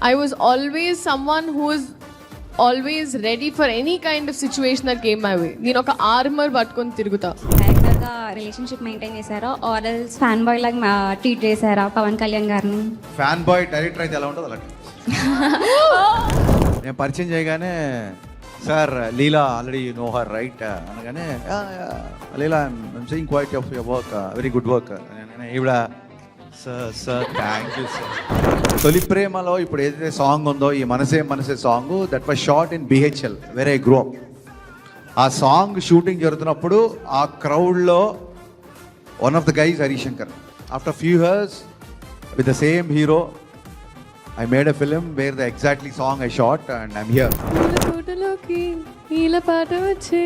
I was always someone who was always ready for any kind of situation that came my way. నేను ఒక armour పట్టుకొని తిరుగుతా. డైరెక్టర్గా relationship maintain చేశారా ఆర్ఎల్స్ ఫ్యాన్ బాయ్ లాగా ట్రీట్ చేశారా పవన్ కళ్యాణ్ గారిని? ఫ్యాన్ బాయ్ డైరెక్టర్ అయితే ఎలా ఉంటుంది అలాంటి నేను పరిచయం చేయగానే sir Leela already you know her right అనగానే Leela I'm saying quite of your work very good work ఈవిడ sir sir thank you sir. తొలి ప్రేమలో ఇప్పుడు ఏదైతే సాంగ్ ఉందో ఈ మనసే మనసే song that was shot in BHEL where I grow up. ఆ సాంగ్ షూటింగ్ జరుగుతున్నప్పుడు ఆ క్రౌడ్లో one of the guys Harishankar. After few years with the same hero I made a film where the exactly song I shot and I'm here. తోటలోకి నీల పాట వచ్చే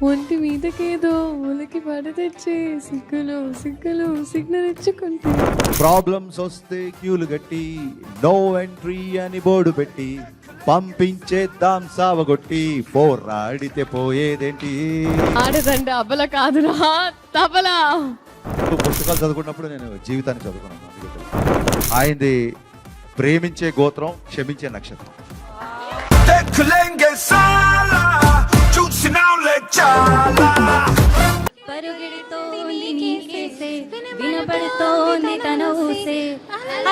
ఒంటి మీదకేదో ఒలికి పాట తెచ్చే సిగ్గులు సిగ్గులు సిగ్నల్ ఇచ్చుకుంటే ప్రాబ్లమ్స్ వస్తే క్యూలు గట్టి నో ఎంట్రీ అని బోర్డు పెట్టి పంపించేద్దాం సావగొట్టి పోరాడితే పోయేదేంటి. ఆడదంటే అబల కాదురా తబలా. పుస్తకాలు చదువుకున్నప్పుడు నేను జీవితాన్ని చదువుకున్నాను. ఆయనది ప్రేమించే గోత్రం క్షమించే నక్షత్రం. పరుగెడుతోంది నీకేసే వినబడుతోంది తన ఊసే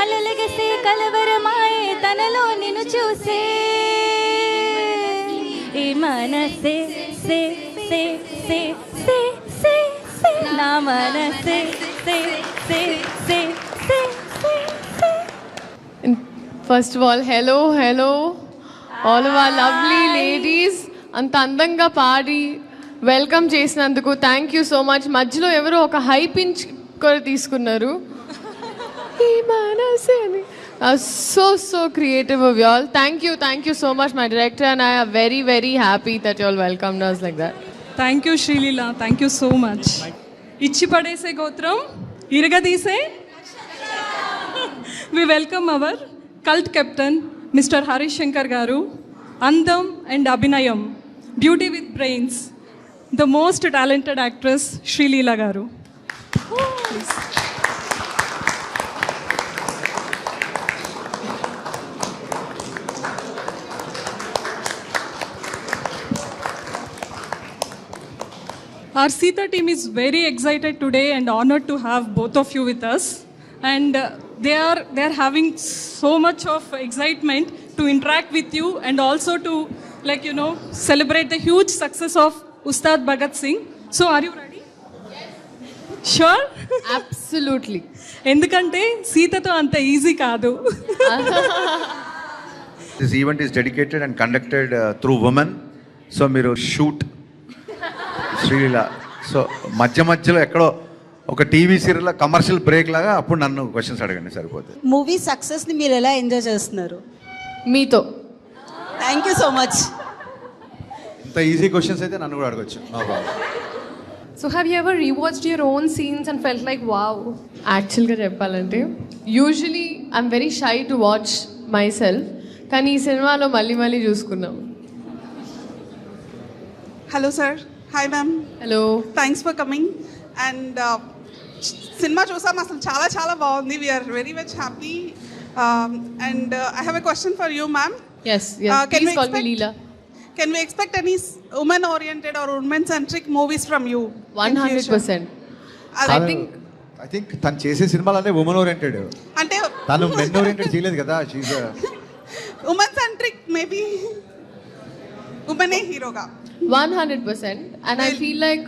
అలలగసే కలవరమాయే తనలో నిన్ను చూసే ఈ మనసే సే సే సే సే సే సే నా మనసే సే సే సే సే సే సే. First of all hello all of our lovely ladies, అంత అందంగా పాడి వెల్కమ్ చేసినందుకు థ్యాంక్ యూ సో మచ్. మధ్యలో ఎవరో ఒక హై పించ్ కూడా తీసుకున్నారు. So creative of you all. Thank you so much my director and I are very happy that you all welcomed us like that. Thank you Sreeleela, thank you so much. ఇచ్చి పడేసే గోత్రం ఇరగదీసే we welcome our cult captain mister Harish Shankar garu. అందం and అభినయం, beauty with brains, the most talented actress Sreeleela garu. Our Sita team is very excited today and honored to have both of you with us. And they are having so much of excitement to interact with you and also to celebrate the huge success of Ustad Bhagat Singh. So are you ready? Yes. Sure? Absolutely. ఎందుకంటే సీతతో అంత easy కాదు. This event is dedicated and conducted through women. So మీరు shoot Sreeleela. So మధ్యలో ఎక్కడో ఒక TV serial commercial break లాగా అప్పుడు నన్ను క్వశ్చన్స్ అడగండి సరిపోతుంది. మూవీ సక్సెస్ని మీరు ఎలా ఎంజాయ్ చేస్తున్నారు? మీతో. Thank you so much. ఇంత ఈజీ క్వశ్చన్స్ అయితే నన్ను కూడా అడగచ్చు. No problem. So have you ever rewatched your own scenes and felt like wow? యాక్చువల్గా చెప్పాలంటే usually I'm very shy to watch my self, కానీ ఈ సినిమాలో మళ్ళీ చూసుకున్నాం. Hello sir. Hi ma'am. Hello. Thanks for coming. And సినిమా చూసాం, అసలు చాలా బాగుంది. We're very much happy. And I have a question for you ma'am. Yes, please call me Leela. Can we expect any women oriented or women centric movies from you? 100%. I think తను చేసే సినిమాలన్నీ women oriented. అంటే తను men oriented చేయలేదు కదా. She's women centric, maybe ఉమెనే హీరోగా. 100%. And I feel like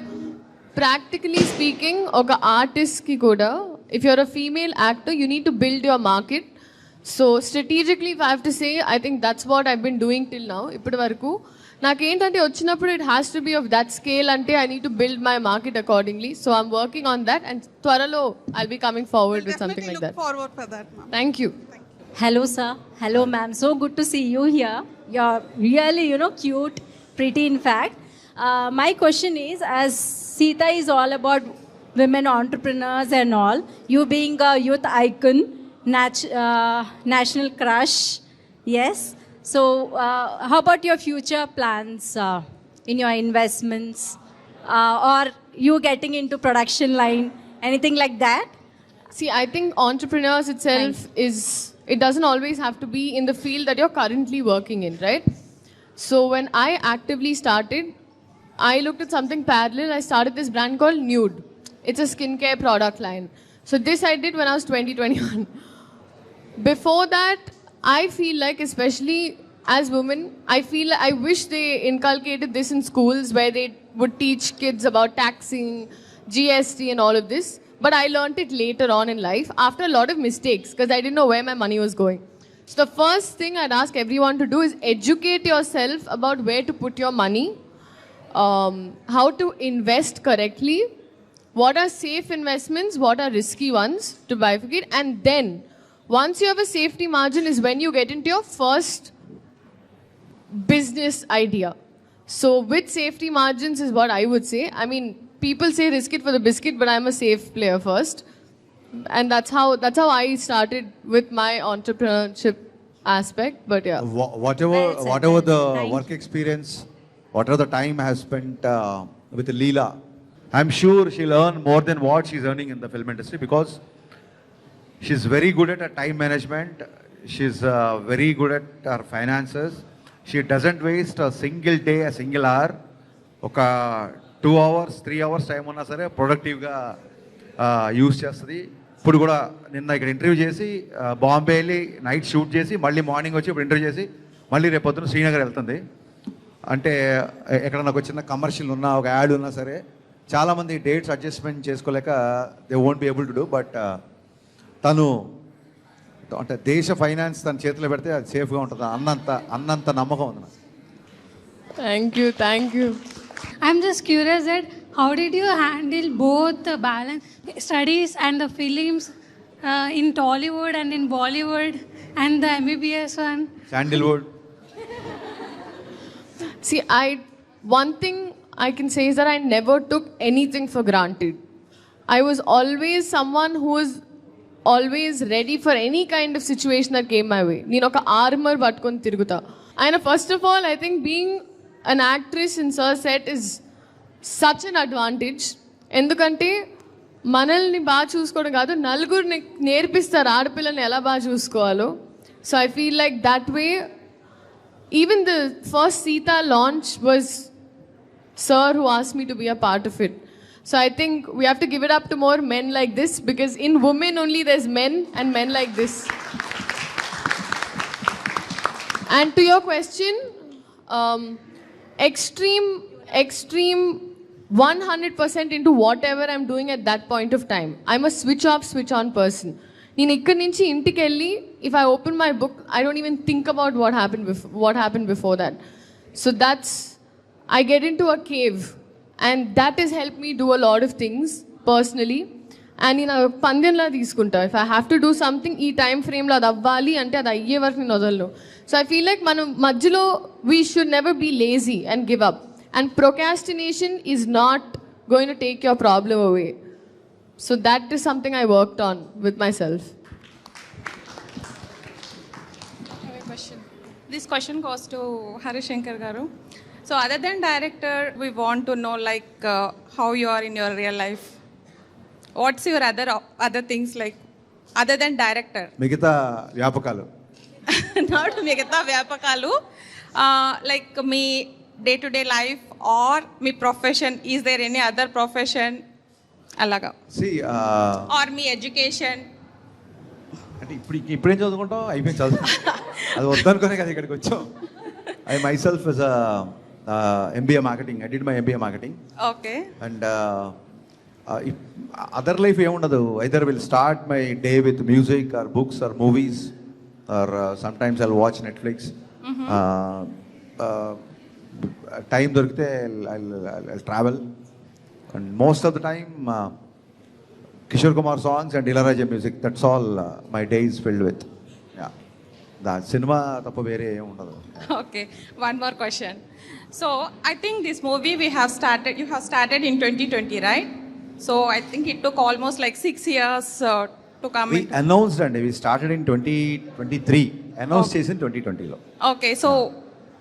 practically speaking ఒక ఆర్టిస్ట్కి కూడా if you're a female actor you need to build your market. So strategically if I have to say I think that's what I've been doing till now. ఇప్పటి వరకు నాకేంటంటే వచ్చినప్పుడు it has to be of that scale, అంటే I need to build my market accordingly. So I'm working on that and త్వరలో I'll be coming forward with something like that. Look forward for that, ma'am. Thank you. Hello sir, hello ma'am, so good to see you here. You're really cute, pretty in fact. My question is, as Sita is all about women entrepreneurs and all, you being a youth icon, national crush, yes. So how about your future plans in your investments or you getting into production line, anything like that? See, I think entrepreneurs itself is It doesn't always have to be in the field that you're currently working in, right? So when I actively started, I looked at something parallel. I started this brand called Nude. It's a skincare product line. So this I did when I was 21. Before that, I feel like, especially as women, I wish they inculcated this in schools where they would teach kids about taxing, GST and all of this. But I learned it later on in life after a lot of mistakes because I didn't know where my money was going. So the first thing I'd ask everyone to do is educate yourself about where to put your money, how to invest correctly, what are safe investments, what are risky ones to bifurcate, and then once you have a safety margin is when you get into your first business idea. So with safety margins is what I would say. I mean, people say risk it for the biscuit, but I'm a safe player first. And that's how I started with my entrepreneurship aspect. But yeah. Whatever Well said, whatever the Thank work experience, whatever the time I have spent with Leela, I'm sure she'll earn more than what she's earning in the film industry because she's very good at her time management. She's very good at her finances. She doesn't waste a single day, a single hour. ఒక 2 hours, 3 hours time ఉన్నా సరే ప్రొడక్టివ్గా use చేస్తుంది. ఇప్పుడు కూడా నిన్న ఇక్కడ interview చేసి బాంబే వెళ్ళి నైట్ షూట్ చేసి మళ్ళీ మార్నింగ్ వచ్చి ఇప్పుడు ఇంటర్వ్యూ చేసి మళ్ళీ రేపు పొద్దున శ్రీనగర్ వెళ్తుంది. అంటే ఎక్కడన్నా ఒక చిన్న కమర్షియల్ ఉన్నా ఒక యాడ్ ఉన్నా సరే చాలామంది డేట్స్ అడ్జస్ట్మెంట్ చేసుకోలేక they won't be able to do. But తను అంటే దేశ ఫైనాన్స్ తన చేతిలో పెడితే అది సేఫ్గా ఉంటుంది అన్నంత నమ్మకం ఉంది నాకు. Thank you. I'm just curious that how did you handle both the balance studies and the films in Tollywood and in Bollywood and the MBBS one? Sandalwood. See, one thing I can say is that I never took anything for granted. I was always someone who was always ready for any kind of situation that came my way. నేను ఒక armour పట్టుకొని తిరుగుతా. And first of all, I think being an actress in Sir set is such an advantage. ఎందుకంటే మనల్ని బాగా చూసుకోవడం కాదు, నలుగురిని నేర్పిస్తారు ఆడపిల్లని ఎలా బాగా చూసుకోవాలో. So I feel like that way even the first Sita launch was Sir who asked me to be a part of it. So I think we have to give it up to more men like this because in women only there's men and men like this. And to your question, extreme 100% into whatever I'm doing at that point of time. I'm a switch off, switch on person. నేను ఇక్కడి నుంచి ఇంటికి వెళ్ళి if I open my book I don't even think about what happened before that. So that's I get into a cave and that has helped me do a lot of things personally. And నేను పందెంలా తీసుకుంటా. If I have to do something ఈ time ఫ్రేమ్లో అది అవ్వాలి అంటే అది అయ్యే వరకు నేను వదలను. సో ఐ ఫీల్ లైక్ మనం మధ్యలో we should never be lazy and give up. And procrastination is not going to take your problem away. So that is something I worked on with myself. I have a question. This question goes to Harish Shankar Garu. So other than director, we want to know like how you are in your real life. What's your other things like other than director? మిగతా వ్యాపకాలు. Not మిగతా వ్యాపకాలు. Like me day-to-day life or me profession. Is there any other profession? అలాగా are me education అంటే ఇప్పుడేం చదువుకుంటాం అయిపోయింది చదువు అది వద్దనుకునే కదా ఇక్కడికి వచ్చాం. I myself is MBA marketing. I did my MBA marketing. Okay. And other life ఏముండదు. Either will start my day with music or books or movies or sometimes I'll watch Netflix. Time దొరికితే I travel. And most of the time, Kishore Kumar songs and Ilayaraja music. That's all my day is filled with. Yeah. The cinema tappa vere em undadu. Okay. One more question. So I think this movie you have started in 2020, right? So I think it took almost like 6 years to come. We announced and we started in 2023. Announced in 2020 lo. Okay. So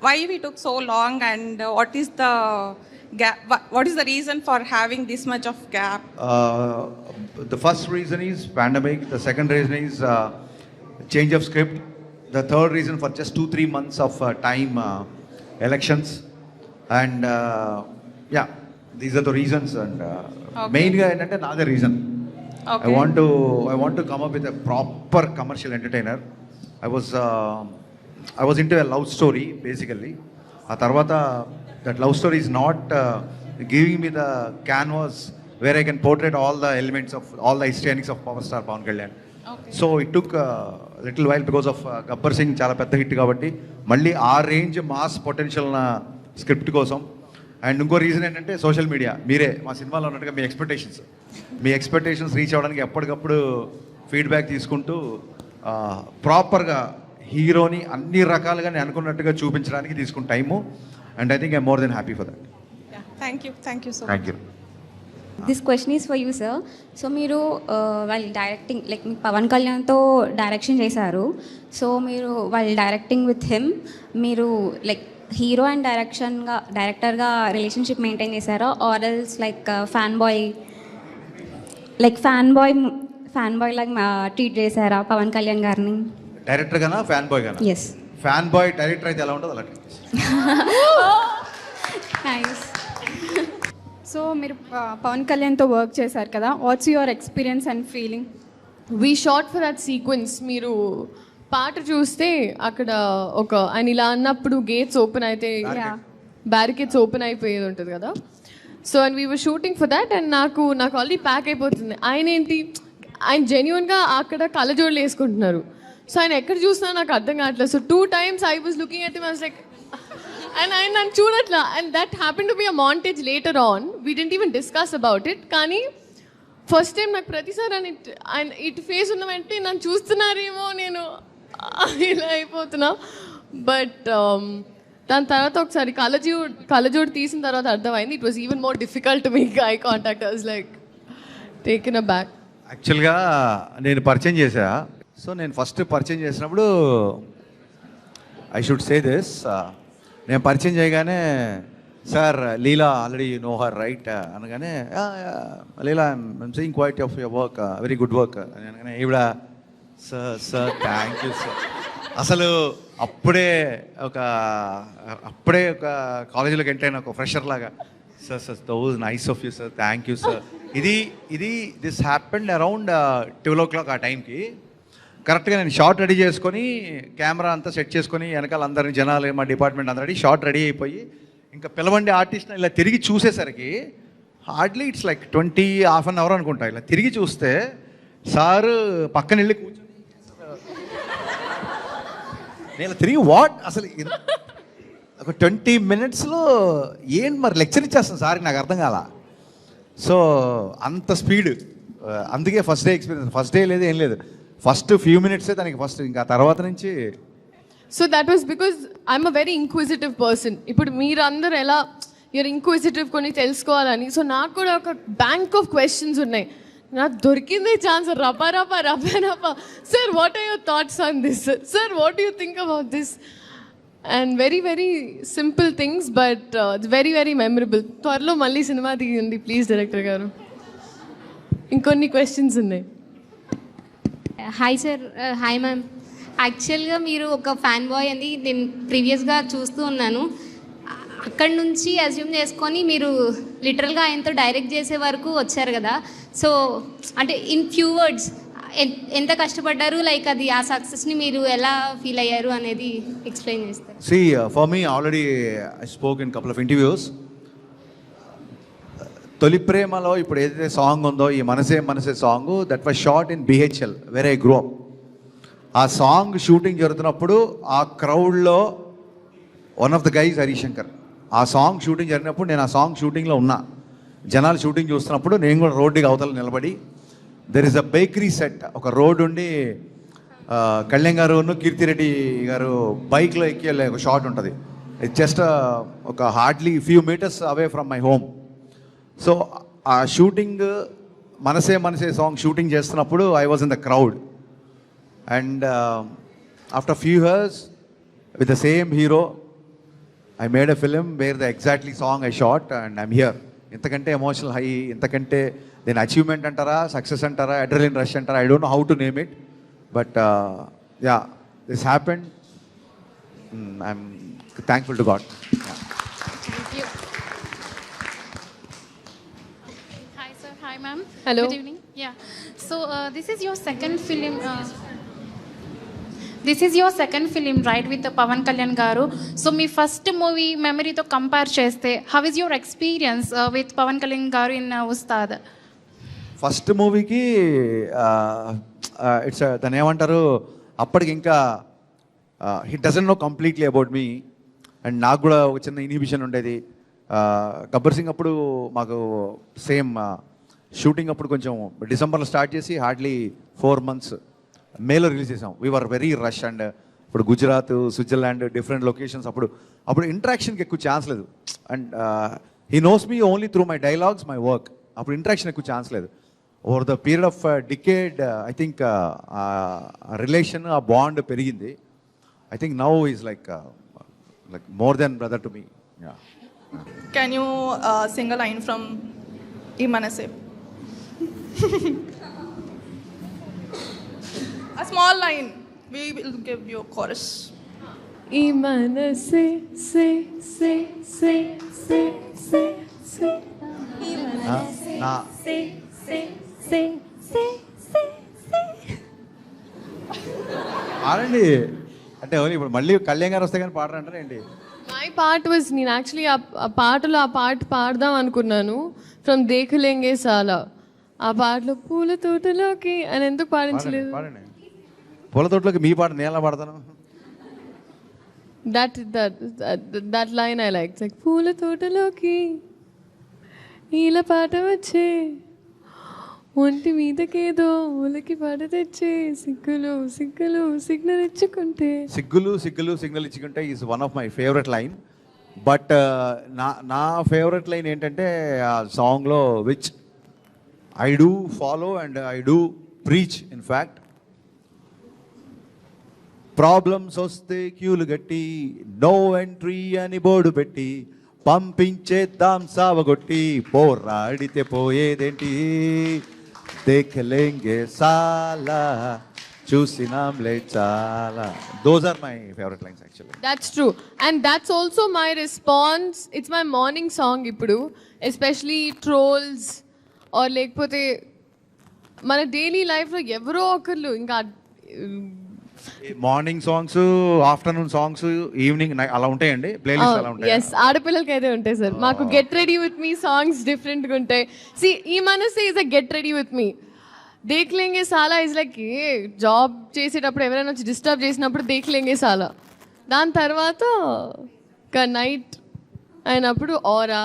why we took so long and what is the gap? What is the reason for having this much of gap? The first reason is pandemic. The second reason is change of script. The third reason for just 2-3 months of time, elections. And yeah, these are the reasons. And main ga entante naade reason. Okay. I want to come up with a proper commercial entertainer. I was into a love story basically. A tarvata that love story is not giving me the canvas where I can portray all the elements of all the histrionics of power star Pawan Kalyan. Okay. So it took a little while because of Gabbar Singh చాలా పెద్ద hit కాబట్టి మళ్ళీ ఆ range mass potential నా script కోసం. And ఇంకో reason ఏంటంటే social media. మీరే మా సినిమాలో ఉన్నట్టుగా మీ ఎక్స్పెక్టేషన్స్ రీచ్ అవ్వడానికి ఎప్పటికప్పుడు ఫీడ్బ్యాక్ తీసుకుంటూ ప్రాపర్గా హీరోని అన్ని రకాలుగా నేను అనుకున్నట్టుగా చూపించడానికి తీసుకున్న time. And I think I more than happy for that. Yeah, thank you so much. Thank you. This question is for you sir. So మీరు వాళ్ళు డైరెక్టింగ్ లైక్ పవన్ కళ్యాణ్తో డైరెక్షన్ చేశారు. సో మీరు వాళ్ళు డైరెక్టింగ్ విత్ హిమ్ మీరు like hero and డైరెక్టర్గా relationship maintain చేశారా, or else like fan boy లాగా ట్రీట్ చేశారా పవన్ కళ్యాణ్ గారిని? డైరెక్టర్ గానా ఫ్యాన్ బాయ్ గానా? ఎస్. ఫ్యాన్ బాయ్ డైరెక్టర్ అయితే ఎలా ఉంటుంది అలా. నైస్. సో మీరు పవన్ కళ్యాణ్తో వర్క్ చేశారు కదా, what's your experience and feeling? We short for that sequence. మీరు పాట చూస్తే అక్కడ ఒక ఆయన ఇలా అన్నప్పుడు గేట్స్ ఓపెన్ అయితే బ్యారికేడ్స్ ఓపెన్ అయిపోయేది ఉంటుంది కదా. So and we were shooting for that. And నాకు ఆల్రెడీ ప్యాక్ అయిపోతుంది. ఆయన జెన్యున్గా అక్కడ కళ్ళజోడులు వేసుకుంటున్నారు. సో ఆయన ఎక్కడ చూసినా నాకు అర్థం కావట్లేదు. So 2 times I was looking at him, I was like, and ఆయన నన్ను చూడట్లా. And that happen to be a montage later on. We didn't even discuss about it. కానీ ఫస్ట్ టైం నాకు ప్రతిసారి ఆయన ఇటు ఫేస్ ఉన్న వెంటనే నన్ను చూస్తున్నారేమో నేను ఇలా అయిపోతున్నా. బట్ దాని తర్వాత ఒకసారి కళ్ళజోడు తీసిన తర్వాత అర్థమైంది. It was even more difficult to make eye contact. I was like taken a back. యాక్చువల్గా నేను పరిచయం చేశా. సో నేను ఫస్ట్ పరిచయం చేసినప్పుడు ఐ షుడ్ సే దిస్, నేను పరిచయం చేయగానే sir Leela already you know her right అనగానే Leela I'm seeing quite of your work, very good work అని అనగానే ఈవిడ సార్ థ్యాంక్ యూ సార్. అసలు అప్పుడే ఒక కాలేజీలోకి ఎంటర్ అయిన ఒక ఫ్రెషర్ లాగా sir those nice of you sir, thank you sir. This happened around 12 o'clock ఆ టైంకి. కరెక్ట్గా నేను షార్ట్ రెడీ చేసుకొని కెమెరా అంతా సెట్ చేసుకొని వెనకాల అందరిని జనాలు మా డిపార్ట్మెంట్ అందరూ షార్ట్ రెడీ అయిపోయి ఇంకా పిలవండి ఆర్టిస్ట్ని ఇలా తిరిగి చూసేసరికి hardly it's like 20-half an hour అనుకుంటా. ఇలా తిరిగి చూస్తే సారు పక్కన వెళ్ళి కూర్చొని నేను తిరిగి వాట్ అసలు ఒక 20 minutesలో ఏం మరి లెక్చర్ ఇచ్చేస్తాను సార్కి, నాకు అర్థం కాల. సో అంత స్పీడ్. అందుకే first day experience. First day లేదు ఏం లేదు, ఫస్ట్ ఫ్యూ మినిట్సే దానికి ఫస్ట్. ఇంకా తర్వాత నుంచి so that was because I'm a very inquisitive person. ఇప్పుడు మీరు అందరు ఎలా యూర్ ఇంక్విజిటివ్ కొన్ని తెలుసుకోవాలని, సో నాకు కూడా ఒక బ్యాంక్ ఆఫ్ క్వశ్చన్స్ ఉన్నాయి. నాకు దొరికిందే ఛాన్స్. రపా sir what are your thoughts on this, sir what you think about this, and very very simple things but it's very very memorable. త్వరలో మళ్ళీ సినిమా తీయండి ప్లీజ్ డైరెక్టర్ గారు. ఇంకొన్ని క్వశ్చన్స్ ఉన్నాయి. Hi sir. Hi ma'am. యాక్చువల్గా మీరు ఒక fan boy అని నేను ప్రీవియస్గా చూస్తూ ఉన్నాను. అక్కడి నుంచి అజ్యూమ్ చేసుకొని మీరు లిటరల్గా ఆయనతో డైరెక్ట్ చేసే వరకు వచ్చారు కదా. సో అంటే ఇన్ ఫ్యూ వర్డ్స్ ఎంత కష్టపడ్డారు, లైక్ అది ఆ సక్సెస్ని మీరు ఎలా ఫీల్ అయ్యారు అనేది ఎక్స్ప్లెయిన్ చేస్తారు. See, for me, already I spoke in couple of interviews. తొలి ప్రేమలో ఇప్పుడు ఏదైతే సాంగ్ ఉందో, ఈ మనసే song, that was shot in BHL where I grow up. ఆ సాంగ్ షూటింగ్ జరుగుతున్నప్పుడు ఆ క్రౌడ్లో one of the guys Harishankar. ఆ సాంగ్ షూటింగ్ జరిగినప్పుడు నేను ఆ సాంగ్ షూటింగ్లో ఉన్నా. జనాలు షూటింగ్ చూస్తున్నప్పుడు నేను కూడా రోడ్డుకి అవతల నిలబడి, there is a bakery set. ఒక రోడ్ ఉండి కళ్యాణ్ గారు కీర్తిరెడ్డి గారు బైక్లో ఎక్కి వెళ్ళే ఒక షాట్ ఉంటుంది. ఇట్స్ జస్ట్ ఒక hardly few meters away from my home. So ఆ షూటింగ్ మనసే సాంగ్ షూటింగ్ చేస్తున్నప్పుడు I was in the crowd. And after few years with the same hero I made a film where the exactly song I shot and I'm here. ఇంతకంటే emotional high, ఇంతకంటే దీని achievement అంటారా, success అంటారా, adrenaline rush అంటారా, I don't know how to name it. But yeah, this happened. I'm thankful to God. Yeah. Thank you. Hi, sir. Hi, ma'am. Hello. Good evening. Yeah. So, this is your second film. This is your second film, right, with Pavan Kalyan garu. So, మీ first movie మెమరీతో compare చేస్తే how is your experience with Pavan Kalyan garu in Ustaad? First మూవీకి it's దాన్ని ఏమంటారు, అప్పటికి ఇంకా he doesn't know completely about me. And నాకు కూడా ఒక చిన్న ఇన్హిబిషన్ ఉండేది. గబ్బర్ సింగ్ అప్పుడు మాకు సేమ్ షూటింగ్ అప్పుడు కొంచెం డిసెంబర్లో స్టార్ట్ చేసి హార్డ్లీ 4 months మేలో రిలీజ్ చేసాం. We're very rush. అండ్ ఇప్పుడు గుజరాత్, స్విట్జర్లాండ్, డిఫరెంట్ లొకేషన్స్. అప్పుడు ఇంటరాక్షన్కి ఎక్కువ ఛాన్స్ లేదు. And he knows me only through my dialogues, my work. అప్పుడు ఇంటరాక్షన్ ఎక్కువ ఛాన్స్ లేదు. Over the period of decade I think relation, ఆ బాండ్ పెరిగింది. I think now is like more than brother to me. Can you sing a line from Imanase? A small line. We will give you a chorus. ఈ మనసే సే సే సే సే సే సే ఈ మనసే సే సే సే సే సే సే. పాడండి అంటే ఓన్లీ ఇప్పుడు మళ్ళీ కళ్యాణ్ గారు వస్తే కానీ పాడరంటారా ఏంటి? మై పార్ట్ వాజ్, నేను యాక్చువల్లీ ఆ పాటలో ఆ పాట పాడదాం అనుకున్నాను, ఫ్రమ్ దేఖలేంగే సాలా. ఆ పాటలో పూల తోటలోకి అని ఎందుకు పాడించలేదు? పాడండి. పూల తోటలోకి మీ పాట నేను ఎలా పాడతాను? That line I like. Like పూల తోటలోకి ఈల పాట వచ్చే, ఒంటి మీదకేదో ఉలకి పాట తెచ్చే, సిగ్గులు సిగ్గులు సిగ్నల్ ఇచ్చుకుంటే. సిగ్గులు సిగ్గులు సిగ్నల్ ఇచ్చుకుంటే is one of my favourite line. But నా ఫేవరెట్ లైన్ ఏంటంటే ఆ సాంగ్లో, which I do follow and I do preach. In fact, problems వస్తే క్యూలు గట్టి, నో ఎంట్రీ అని బోర్డు పెట్టి, పంపించేద్దాం సావగొట్టి, పోరాడితే పోయేదేంటి, దేఖలేంగే సాలా, చూసినాంలే చాలా. Those are my favourite lines actually. That's true. And that's also my response. It's my morning song ఇప్పుడు. Especially trolls or లేకపోతే మన డైలీ లైఫ్లో ఎవరో ఒకళ్ళు ఇంకా morning songs, afternoon songs, evening అలా ఉంటాయండి ప్లేలిస్ట్ అలా ఉంటాయి. ఎస్, ఆడపిల్లలకి అయితే ఉంటాయి సార్. మాకు get ready with me songs డిఫరెంట్గా ఉంటాయి. ఈ మనసే is a get ready with me. Dekhlenge Saala is like job చేసేటప్పుడు ఎవరైనా వచ్చి డిస్టర్బ్ చేసినప్పుడు దేఖ్లేంగే సాలా. దాని తర్వాత ఒక నైట్ అయినప్పుడు ఆరా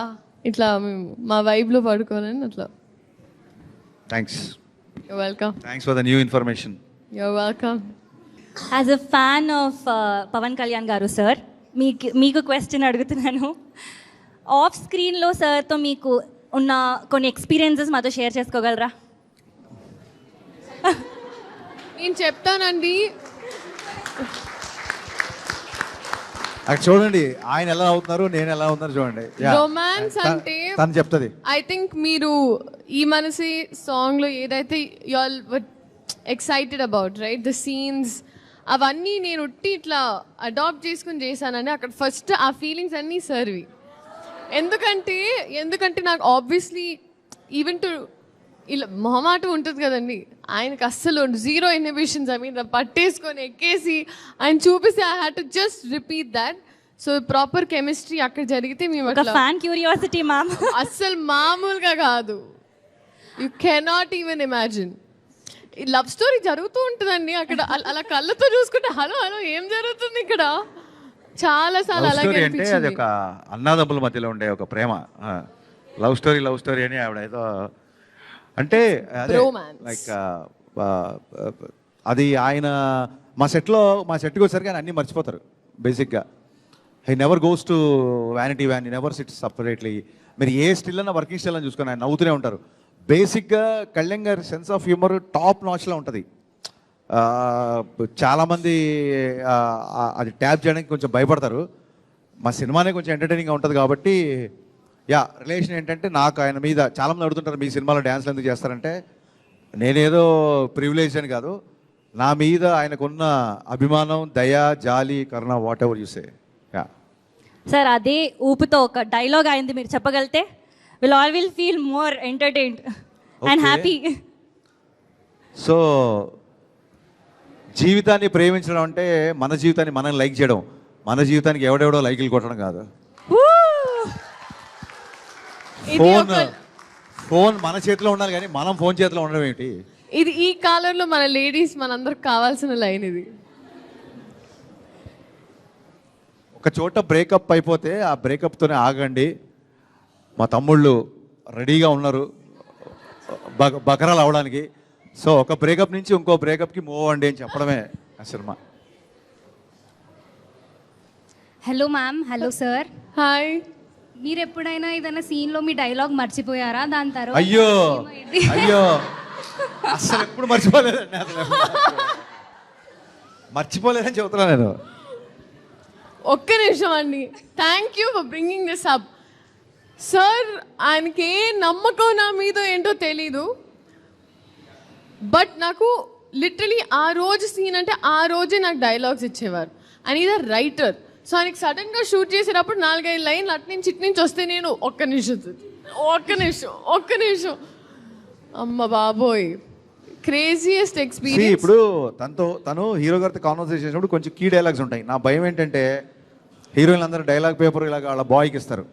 ఇట్లా మేము మా వైబ్లో పడుకోవాలని అట్లా. Thanks. You're welcome. Thanks for the new information. You're welcome. As a fan of Pavan Kalyan garu sir, మీకు క్వశ్చన్ అడుగుతున్నాను. ఆఫ్ స్క్రీన్లో సార్తో మీకు ఉన్న కొన్ని ఎక్స్పీరియన్సెస్ మాతో షేర్ చేసుకోగలరా? నేను చెప్తానండి. అక్కడ చూడండి, ఆయన ఎలా అవుతున్నారు, నేను ఎలా అవుతున్నారు చూడండి. రొమాన్స్ అంటే తను చెప్తుంది. ఐ థింక్ మీరు ఈ మనసి సాంగ్లో ఏదైతే you all were excited about, right, the scenes, అవన్నీ నేను ఉట్టి ఇట్లా అడాప్ట్ చేసుకుని చేశానని అక్కడ ఫస్ట్ ఆ ఫీలింగ్స్ అన్నీ సర్వి. ఎందుకంటే నాకు ఆబ్వియస్లీ ఈవెన్ టు ఇలా మొహమాట ఉంటుంది కదండి, ఆయనకు అస్సలు జీరో ఇన్హిబిషన్స్. ఐ మీన్ పట్టేసుకొని ఎక్కేసి ఆయన చూపిస్తే I had to just repeat that. So proper chemistry అక్కడ జరిగితే మేము ఫ్యాన్ క్యూరియాసిటీ మ్యామ్ అస్సలు మామూలుగా కాదు. You cannot even imagine. ఈ లవ్ స్టోరీ జరుగుతూ ఉంటుందండి అక్కడ, అలా కళ్ళతో చూసుకుంటే హలో హలో ఏం జరుగుతుంది ఇక్కడ, చాలా సార్లు అలాగే అంటే అది అనిపించింది. ఒక అన్నదమ్ముల మధ్యలో ఉండే ఒక ప్రేమ. లవ్ స్టోరీ అని ఆవిడ ఏదో అంటే లైక్ అది ఆయన మా సెట్కి వచ్చేసరికి ఆయన అన్నీ మర్చిపోతారు బేసిక్గా. He never goes to vanity van, never sits separately. మీరు ఏ స్టిల్ అన్న వర్కింగ్ స్టిల్ అని చూసుకొని ఆయన నవ్వుతూనే ఉంటారు. బేసిక్గా కళ్యాణ్ గారి సెన్స్ ఆఫ్ హ్యూమర్ టాప్ నాచ్లో ఉంటుంది. చాలామంది అది ట్యాప్ చేయడానికి కొంచెం భయపడతారు. మా సినిమానే కొంచెం ఎంటర్టైనింగ్గా ఉంటుంది కాబట్టి రిలేషన్ ఏంటంటే నాకు ఆయన మీద చాలామంది అడుగుతుంటారు మీ సినిమాలో డ్యాన్స్లు ఎందుకు చేస్తారంటే, నేనేదో ప్రివిలేజ్ అని కాదు, నా మీద ఆయనకున్న అభిమానం, దయ, జాలి, కరుణ, whatever you say. Yeah sir అదే ఊపుతో ఒక డైలాగ్ అయింది మీరు చెప్పగలితే we'll all we'll feel more entertained and happy. So జీవితాన్ని ప్రేమించడం అంటే మన జీవితాన్ని మనం లైక్ చేయడం, మన జీవితానికి ఎవడెవడో లైకులు కొట్టడం కాదు. ఫోన్ మన చేతిలో ఉండాలి కానీ మనం ఫోన్ చేతిలో ఉండడం ఏంటి? ఇది ఈ కాలంలో మన లేడీస్ మనందరికి కావాల్సిన లైన్ ఇది. ఒక చోట బ్రేకప్ అయిపోతే ఆ బ్రేకప్తోనే ఆగండి, మా తమ్ముళ్ళు రెడీగా ఉన్నారు బకరాలు అవడానికి. సో ఒక బ్రేకప్ నుంచి ఇంకో బ్రేకప్కి మూవ్ అవ్వండి అని చెప్పడమే ఆ cinema. Hello ma'am. Hello sir. Hi. మీరు ఎప్పుడైనా ఏదైనా సీన్లో మీ డైలాగ్ మర్చిపోయారా? దాని తర్వాత అయ్యో అయ్యో అసలు ఎప్పుడు మర్చిపోలేదండి, అసలు మర్చిపోలేదని చెబుతున్నా నేను. ఒక్క నిమిషం అండి. Thank you for bringing this up. Sir ఆయనకి ఏ నమ్మకం నా మీద ఏంటో తెలీదు, బట్ నాకు లిటరలీ ఆ రోజు సీన్ అంటే ఆ రోజే నాకు డైలాగ్స్ ఇచ్చేవారు. ఆయన ఇదే రైటర్. సో ఆయనకి సడన్గా షూట్ చేసేటప్పుడు 4-5 లైన్లు అటు నుంచి ఇటు నుంచి వస్తే నేను ఒక్క నిమిషం అమ్మ బాబోయ్, క్రేజియస్ట్ ఎక్స్పీరియన్స్. ఇప్పుడు తను హీరో గారితో కాన్వర్సేషన్ చేసినప్పుడు కొంచెం కీ డైలాగ్స్ ఉంటాయి. నా భయం ఏంటంటే హీరోయిన్లు అందరూ డైలాగ్ పేపర్ ఇలాగ వాళ్ళ బాయ్కి ఇస్తారు,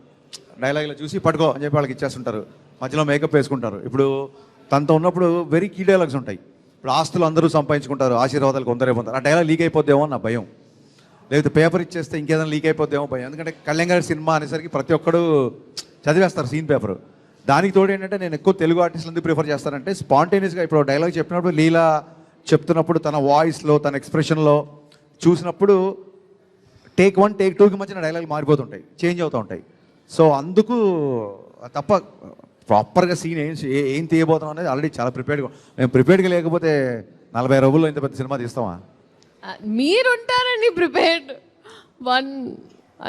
డైలాగ్ ఇలా చూసి పట్టుకో అని చెప్పి వాళ్ళకి ఇచ్చేస్తుంటారు, మధ్యలో మేకప్ వేసుకుంటారు. ఇప్పుడు తనతో ఉన్నప్పుడు వెరీ కీ డైలాగ్స్ ఉంటాయి. ఇప్పుడు ఆస్తులు అందరూ సంపాదించుకుంటారు, ఆశీర్వాదాలు కొందరే పొందారు. ఆ డైలాగ్ లీక్ అయిపోద్దేమో నా భయం, లేకపోతే పేపర్ ఇచ్చేస్తే ఇంకేదైనా లీక్ అయిపోద్దేమో భయం. ఎందుకంటే కళ్యాణ్ గారి సినిమా అనేసరికి ప్రతి ఒక్కడు చదివేస్తారు సీన్ పేపరు. దానికి తోడు ఏంటంటే నేను ఎక్కువ తెలుగు ఆర్టిస్టులు ఎందుకు ప్రిఫర్ చేస్తానంటే స్పాంటేనియస్గా ఇప్పుడు డైలాగ్ చెప్పినప్పుడు లీలా చెప్తున్నప్పుడు తన వాయిస్లో తన ఎక్స్ప్రెషన్లో చూసినప్పుడు టేక్ 1 టేక్ 2కి మధ్యన డైలాగ్ మారిపోతుంటాయి, చేంజ్ అవుతూ ఉంటాయి. సో అందుకు తప్ప ప్రాపర్గా సీన్ ఏం తీయబోతాం అనేది ఆల్రెడీ చాలా ప్రిపేర్డ్గా. మేము ప్రిపేర్డ్గా లేకపోతే 40 రోజుల్లో ఇంత పెద్ద సినిమా తీస్తామా? మీరుంటారండి ప్రిపేర్డ్.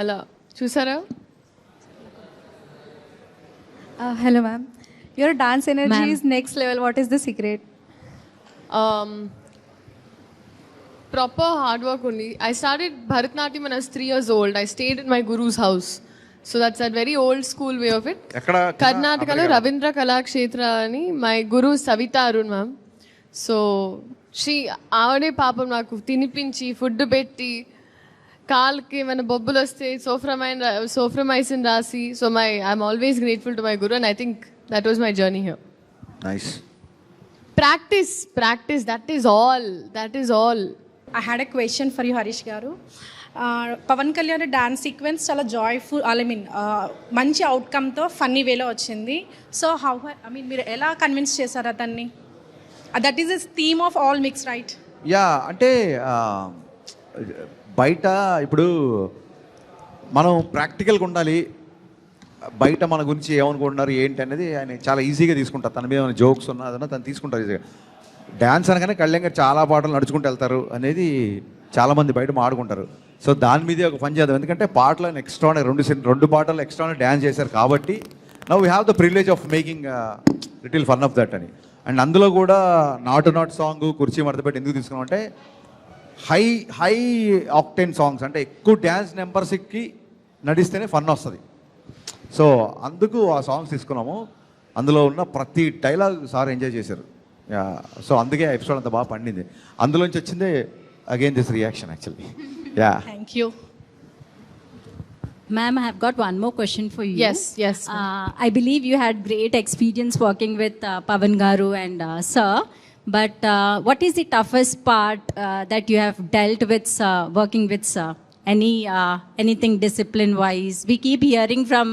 అలా చూసారా? Hello ma'am. Your dance energy is next level. What is the secret? Proper hard work only. I started Bharatanatyam when I was 3 years old. I stayed in my guru's house. So that's a very old school way of it. Karnataka Ravindra Kalakshetra ani my guru Savita Arun ma'am. So she avade papam naku tinipinchi food petti కాల్కి ఏమైనా బొబ్బులు వస్తే సోఫ్రమైసిన్ రాసి. So I'm always grateful to my Guru and I think that was my journey here. Nice. Practice that is all. I had a question for you Harish గారు. Pawan Kalyan dance sequence చాలా joyful, I mean మంచి అవుట్కమ్తో funny వేలో వచ్చింది. So మీరు ఎలా convince చేశారు అతన్ని? That is this theme of all mix right? Yeah అంటే బయట ఇప్పుడు మనం ప్రాక్టికల్గా ఉండాలి, బయట మన గురించి ఏమనుకుంటున్నారు ఏంటి అనేది ఆయన చాలా ఈజీగా తీసుకుంటారు. తన మీద ఏమైనా జోక్స్ ఉన్నదన్నా తను తీసుకుంటారు ఈజీగా. డ్యాన్స్ అనగానే కళ్యాణ్ గారు చాలా పాటలు నడుచుకుంటూ వెళ్తారు అనేది చాలామంది బయట మాడుకుంటారు. సో దాని మీదే ఒక పని చేద్దాం, ఎందుకంటే పాటలను ఎక్స్ట్రానే 2 పాటలు ఎక్స్ట్రానే డ్యాన్స్ చేశారు కాబట్టి now we have the privilege of making little fun of that అని. అండ్ అందులో కూడా నాట్ సాంగ్ కుర్చీ మడతపెట్టి ఎందుకు తీసుకున్నామంటే హై ఆక్టేన్ సాంగ్స్ అంటే ఎక్కువ డ్యాన్స్ నెంబర్స్కి నడిస్తేనే ఫన్ వస్తుంది. సో అందుకు ఆ సాంగ్స్ తీసుకున్నాము. అందులో ఉన్న ప్రతి డైలాగ్ సార్ ఎంజాయ్ చేశారు. సో అందుకే ఎపిసోడ్ అంత బాగా పండింది. అందులోంచి వచ్చిందే again this reaction actually. Yeah, thank you. Ma'am, I have got one more question for you. Yes. I believe you had great experience working with Pavan Garu and Sir. But what is the toughest part that you have dealt with working with Sir? Anything discipline-wise? We keep hearing from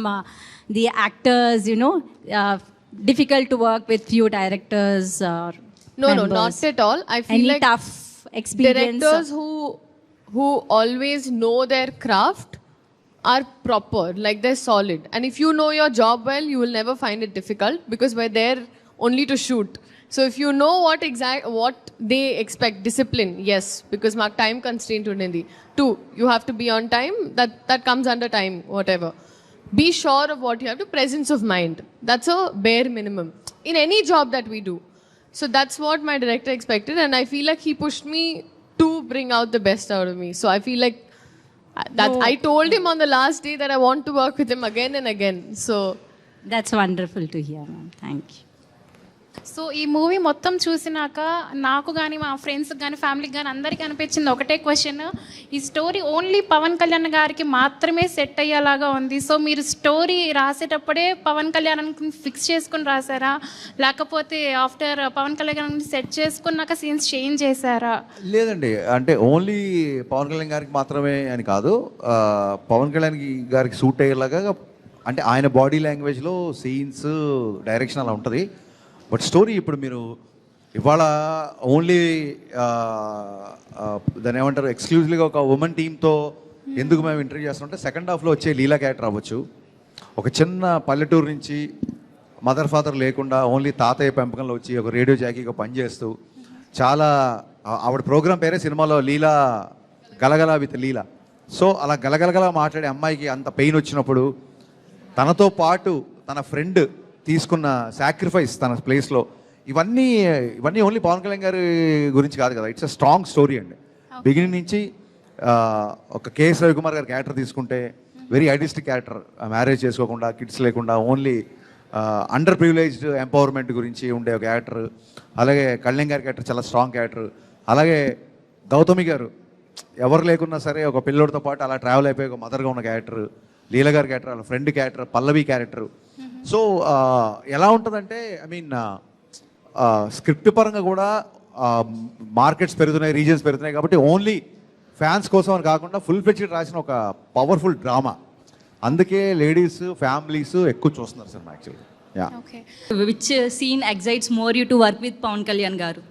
the actors, difficult to work with few directors or No, not at all. I feel any like tough experience? Directors who always know their craft are proper, like they're solid. And if you know your job well, you will never find it difficult because we're there only to shoot. So if you know what they expect, discipline, yes, because mark time constraint undi. 2, you have to be on time. That comes under time, whatever. Be sure of what you have to. Presence of mind. That's a bare minimum in any job that we do. So that's what my director expected, and I feel like he pushed me to bring out the best out of me. So I feel like that I told him on the last day that I want to work with him again and again. So that's wonderful to hear ma'am. Thank you. So ఈ movie మొత్తం చూసినాక నాకు కానీ మా ఫ్రెండ్స్కి కానీ ఫ్యామిలీకి కానీ అందరికీ అనిపించింది ఒకటే క్వశ్చన్, ఈ స్టోరీ ఓన్లీ పవన్ కళ్యాణ్ గారికి మాత్రమే సెట్ అయ్యేలాగా ఉంది. సో మీరు స్టోరీ రాసేటప్పుడే పవన్ కళ్యాణ్ ఫిక్స్ చేసుకుని రాసారా, లేకపోతే ఆఫ్టర్ పవన్ కళ్యాణ్ సెట్ చేసుకున్నాక సీన్స్ చేంజ్ చేశారా? లేదండి, అంటే ఓన్లీ పవన్ కళ్యాణ్ గారికి మాత్రమే అని కాదు, పవన్ కళ్యాణ్ గారికి సూట్ అయ్యేలాగా అంటే ఆయన బాడీ లాంగ్వేజ్లో సీన్స్ డైరెక్షన్ అలా ఉంటుంది. బట్ స్టోరీ ఇప్పుడు మీరు ఇవాళ ఓన్లీ దాన్ని ఏమంటారు ఎక్స్క్లూజివ్గా ఒక ఉమెన్ టీంతో ఎందుకు మేము ఇంటర్వ్యూ చేస్తుంటే సెకండ్ హాఫ్లో వచ్చే లీలా క్యారెక్టర్ అవ్వచ్చు. ఒక చిన్న పల్లెటూరు నుంచి మదర్ ఫాదర్ లేకుండా ఓన్లీ తాతయ్య పెంపకంలో వచ్చి ఒక రేడియో జాకీగా పనిచేస్తూ చాలా ఆవిడ ప్రోగ్రామ్ పేరే సినిమాలో లీలా గలగల విత్ లీలా. సో అలా గలగలగలా మాట్లాడే అమ్మాయికి అంత పెయిన్ వచ్చినప్పుడు తనతో పాటు తన ఫ్రెండ్ తీసుకున్న సాక్రిఫైస్ తన ప్లేస్లో ఇవన్నీ ఓన్లీ పవన్ కళ్యాణ్ గారి గురించి కాదు కదా, ఇట్స్ అ స్ట్రాంగ్ స్టోరీ అండి. బిగినింగ్ నుంచి ఒక కేఎస్ రవికుమార్ గారి క్యారెక్టర్ తీసుకుంటే వెరీ ఐడిస్టిక్ క్యారెక్టర్, మ్యారేజ్ చేసుకోకుండా కిడ్స్ లేకుండా ఓన్లీ అండర్ ప్రివిలేజ్డ్ ఎంపవర్మెంట్ గురించి ఉండే ఒక క్యారెక్టర్. అలాగే కళ్యాణ్ గారి క్యారెక్టర్ చాలా స్ట్రాంగ్ క్యారెక్టర్. అలాగే గౌతమి గారు ఎవరు లేకున్నా సరే ఒక పిల్లోడితో పాటు అలా ట్రావెల్ అయిపోయి ఒక మదర్గా ఉన్న క్యారెక్టర్. లీలా గారి క్యారెక్టర్, వాళ్ళ ఫ్రెండ్ క్యారెక్టర్, పల్లవి క్యారెక్టర్. సో ఎలా ఉంటుందంటే ఐ మీన్ స్క్రిప్ట్ పరంగా కూడా మార్కెట్స్ పెరుగుతున్నాయి, రీజన్స్ పెరుగుతున్నాయి కాబట్టి ఓన్లీ ఫ్యాన్స్ కోసం అని కాకుండా ఫుల్ ఫ్లెడ్జ్డ్ రాసిన ఒక పవర్ఫుల్ డ్రామా. అందుకే లేడీస్ ఫ్యామిలీస్ ఎక్కువ చూస్తున్నారు సినిమా actually. Ya. Which scene excites more you to work with Pavan Kalyan garu?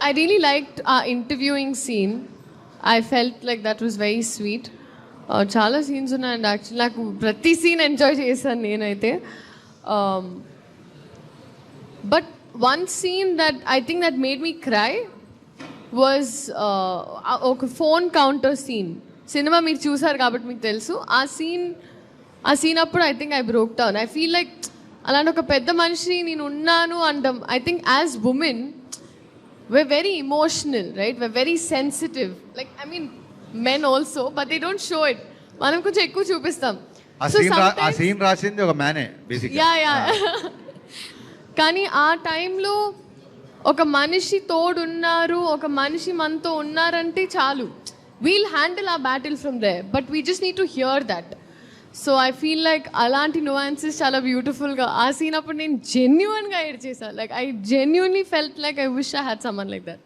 I really liked our interviewing scene. I felt like that was very sweet. చాలా సీన్స్ ఉన్నాయండి యాక్చువల్లీ, నాకు ప్రతి సీన్ ఎంజాయ్ చేశాను నేనైతే. But one scene that I think that made me cry was ఒక phone counter scene. సినిమా మీరు చూసారు కాబట్టి మీకు తెలుసు. ఆ సీన్ అప్పుడు I think I broke down. I feel like అలాంటి ఒక పెద్ద మనిషి నేను ఉన్నాను అంటాం. I think as women we're very emotional, right? We're very sensitive. Like, I mean, men also, but they don't show it. మనం కొంచెం ఎక్కువ చూపిస్తాం. ఆ సీన్ రాసింది ఒక మ్యానే బేసిక్గా. యా. కానీ ఆ టైంలో ఒక మనిషి తోడున్నారు, ఒక మనిషి మనతో ఉన్నారంటే చాలు. వీల్ హ్యాండిల్ ఆ battle from there, but we just need to hear that. So I feel like అలాంటి నువాన్సెస్ చాలా బ్యూటిఫుల్గా ఆ సీన్ అప్పుడు నేను జెన్యున్గా ఏడ్చేసాను. Like I genuinely felt like I wish I had someone like that.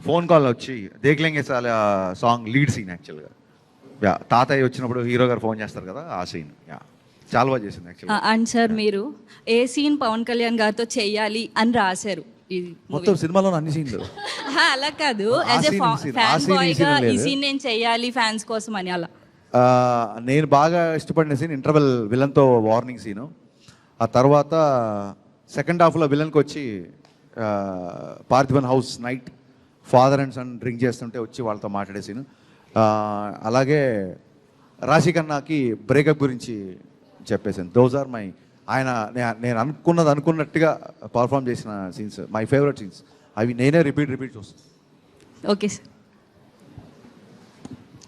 Phone call వచ్చి Dekhlenge Saala song lead scene యాక్చువల్గా. యా, తాతయ్య వచ్చినప్పుడు హీరో గారు ఫోన్ చేస్తారు కదా, ఆ సీన్ యా చాలా బాగా చేసింది యాక్చువల్గా. అండ్ సార్ మీరు ఏ సీన్ పవన్ కళ్యాణ్ గారితో చెయ్యాలి అని రాశారు? మొత్తం సినిమాలో అన్ని సీన్లు అలా కాదు, యాజ్ ఎ ఫ్యాన్ బాయ్గా ఈ సీన్ నేను చెయ్యాలి ఫ్యాన్స్ కోసం అని అలా. నేను బాగా ఇష్టపడిన సీన్ ఇంటర్వెల్ విలన్తో వార్నింగ్ సీను. ఆ తర్వాత సెకండ్ హాఫ్లో విలన్కి వచ్చి Parthiban house night father and son drink చేస్తుంటే వచ్చి వాళ్ళతో మాట్లాడే సీను. అలాగే రాశి ఖన్నాకి బ్రేకప్ గురించి చెప్పేసాను. దోస్ ఆర్ మై నేను అనుకున్నట్టుగా పర్ఫామ్ చేసిన సీన్స్, మై ఫేవరెట్ సీన్స్. అవి నేనే రిపీట్ చూస్తాను. Okay sir.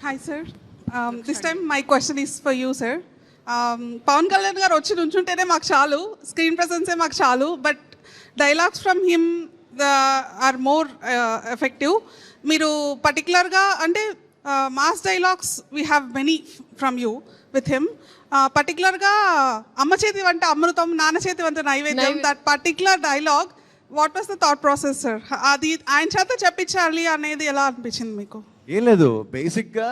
Hi sir. This time my question is for you sir. Pawan Kalyan గారు వచ్చి నుంచుంటేనే మాకు చాలు, స్క్రీన్ ప్రెసెన్సే మాకు చాలు, but dialogues from him are more effective. మీరు పర్టికులర్గా అంటే mass dialogues we have many from you with him. పర్టికులర్గా అమ్మ చేతి వంట అమృతం, నాన్న చేతి వంట నైవేద్యం, that particular dialogue what was the thought process sir? అది ఆయన చేత చెప్పించాలి అనేది ఎలా అనిపించింది మీకు? ఏం లేదు, బేసిక్గా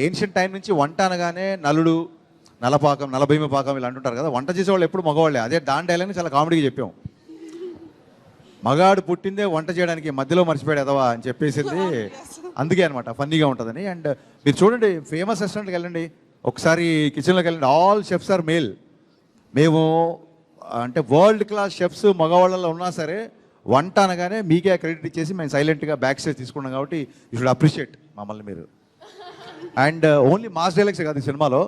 ఏన్షియంట్ టైం నుంచి వంట అనగానే నలుడు, నలపాకం, నలభీమ పాకం ఇలా అంటుంటారు కదా. వంట చేసేవాళ్ళు ఎప్పుడు మగవాళ్ళే. అదే దాని డైలాగ్ని చాలా కామెడీగా చెప్పాం. మగాడు పుట్టిందే వంట చేయడానికి, మధ్యలో మర్చిపోయాడు ఎదవా అని చెప్పేసింది అందుకే అనమాట, ఫన్నీగా ఉంటుందని. అండ్ మీరు చూడండి, ఫేమస్ రెస్టారెంట్కి వెళ్ళండి, ఒకసారి కిచెన్లోకి వెళ్ళండి, ఆల్ షెఫ్స్ ఆర్ మేల్. మేము అంటే వరల్డ్ క్లాస్ షెఫ్స్ మగవాళ్ళలో ఉన్నా సరే వంట అనగానే మీకే క్రెడిట్ ఇచ్చేసి మేము సైలెంట్గా బ్యాక్ స్టేజ్ తీసుకున్నాం. కాబట్టి యూ షుడ్ అప్రిషియేట్ మమ్మల్ని మీరు. అండ్ ఓన్లీ మాస్ డైలాగ్సే కాదు ఈ సినిమాలో.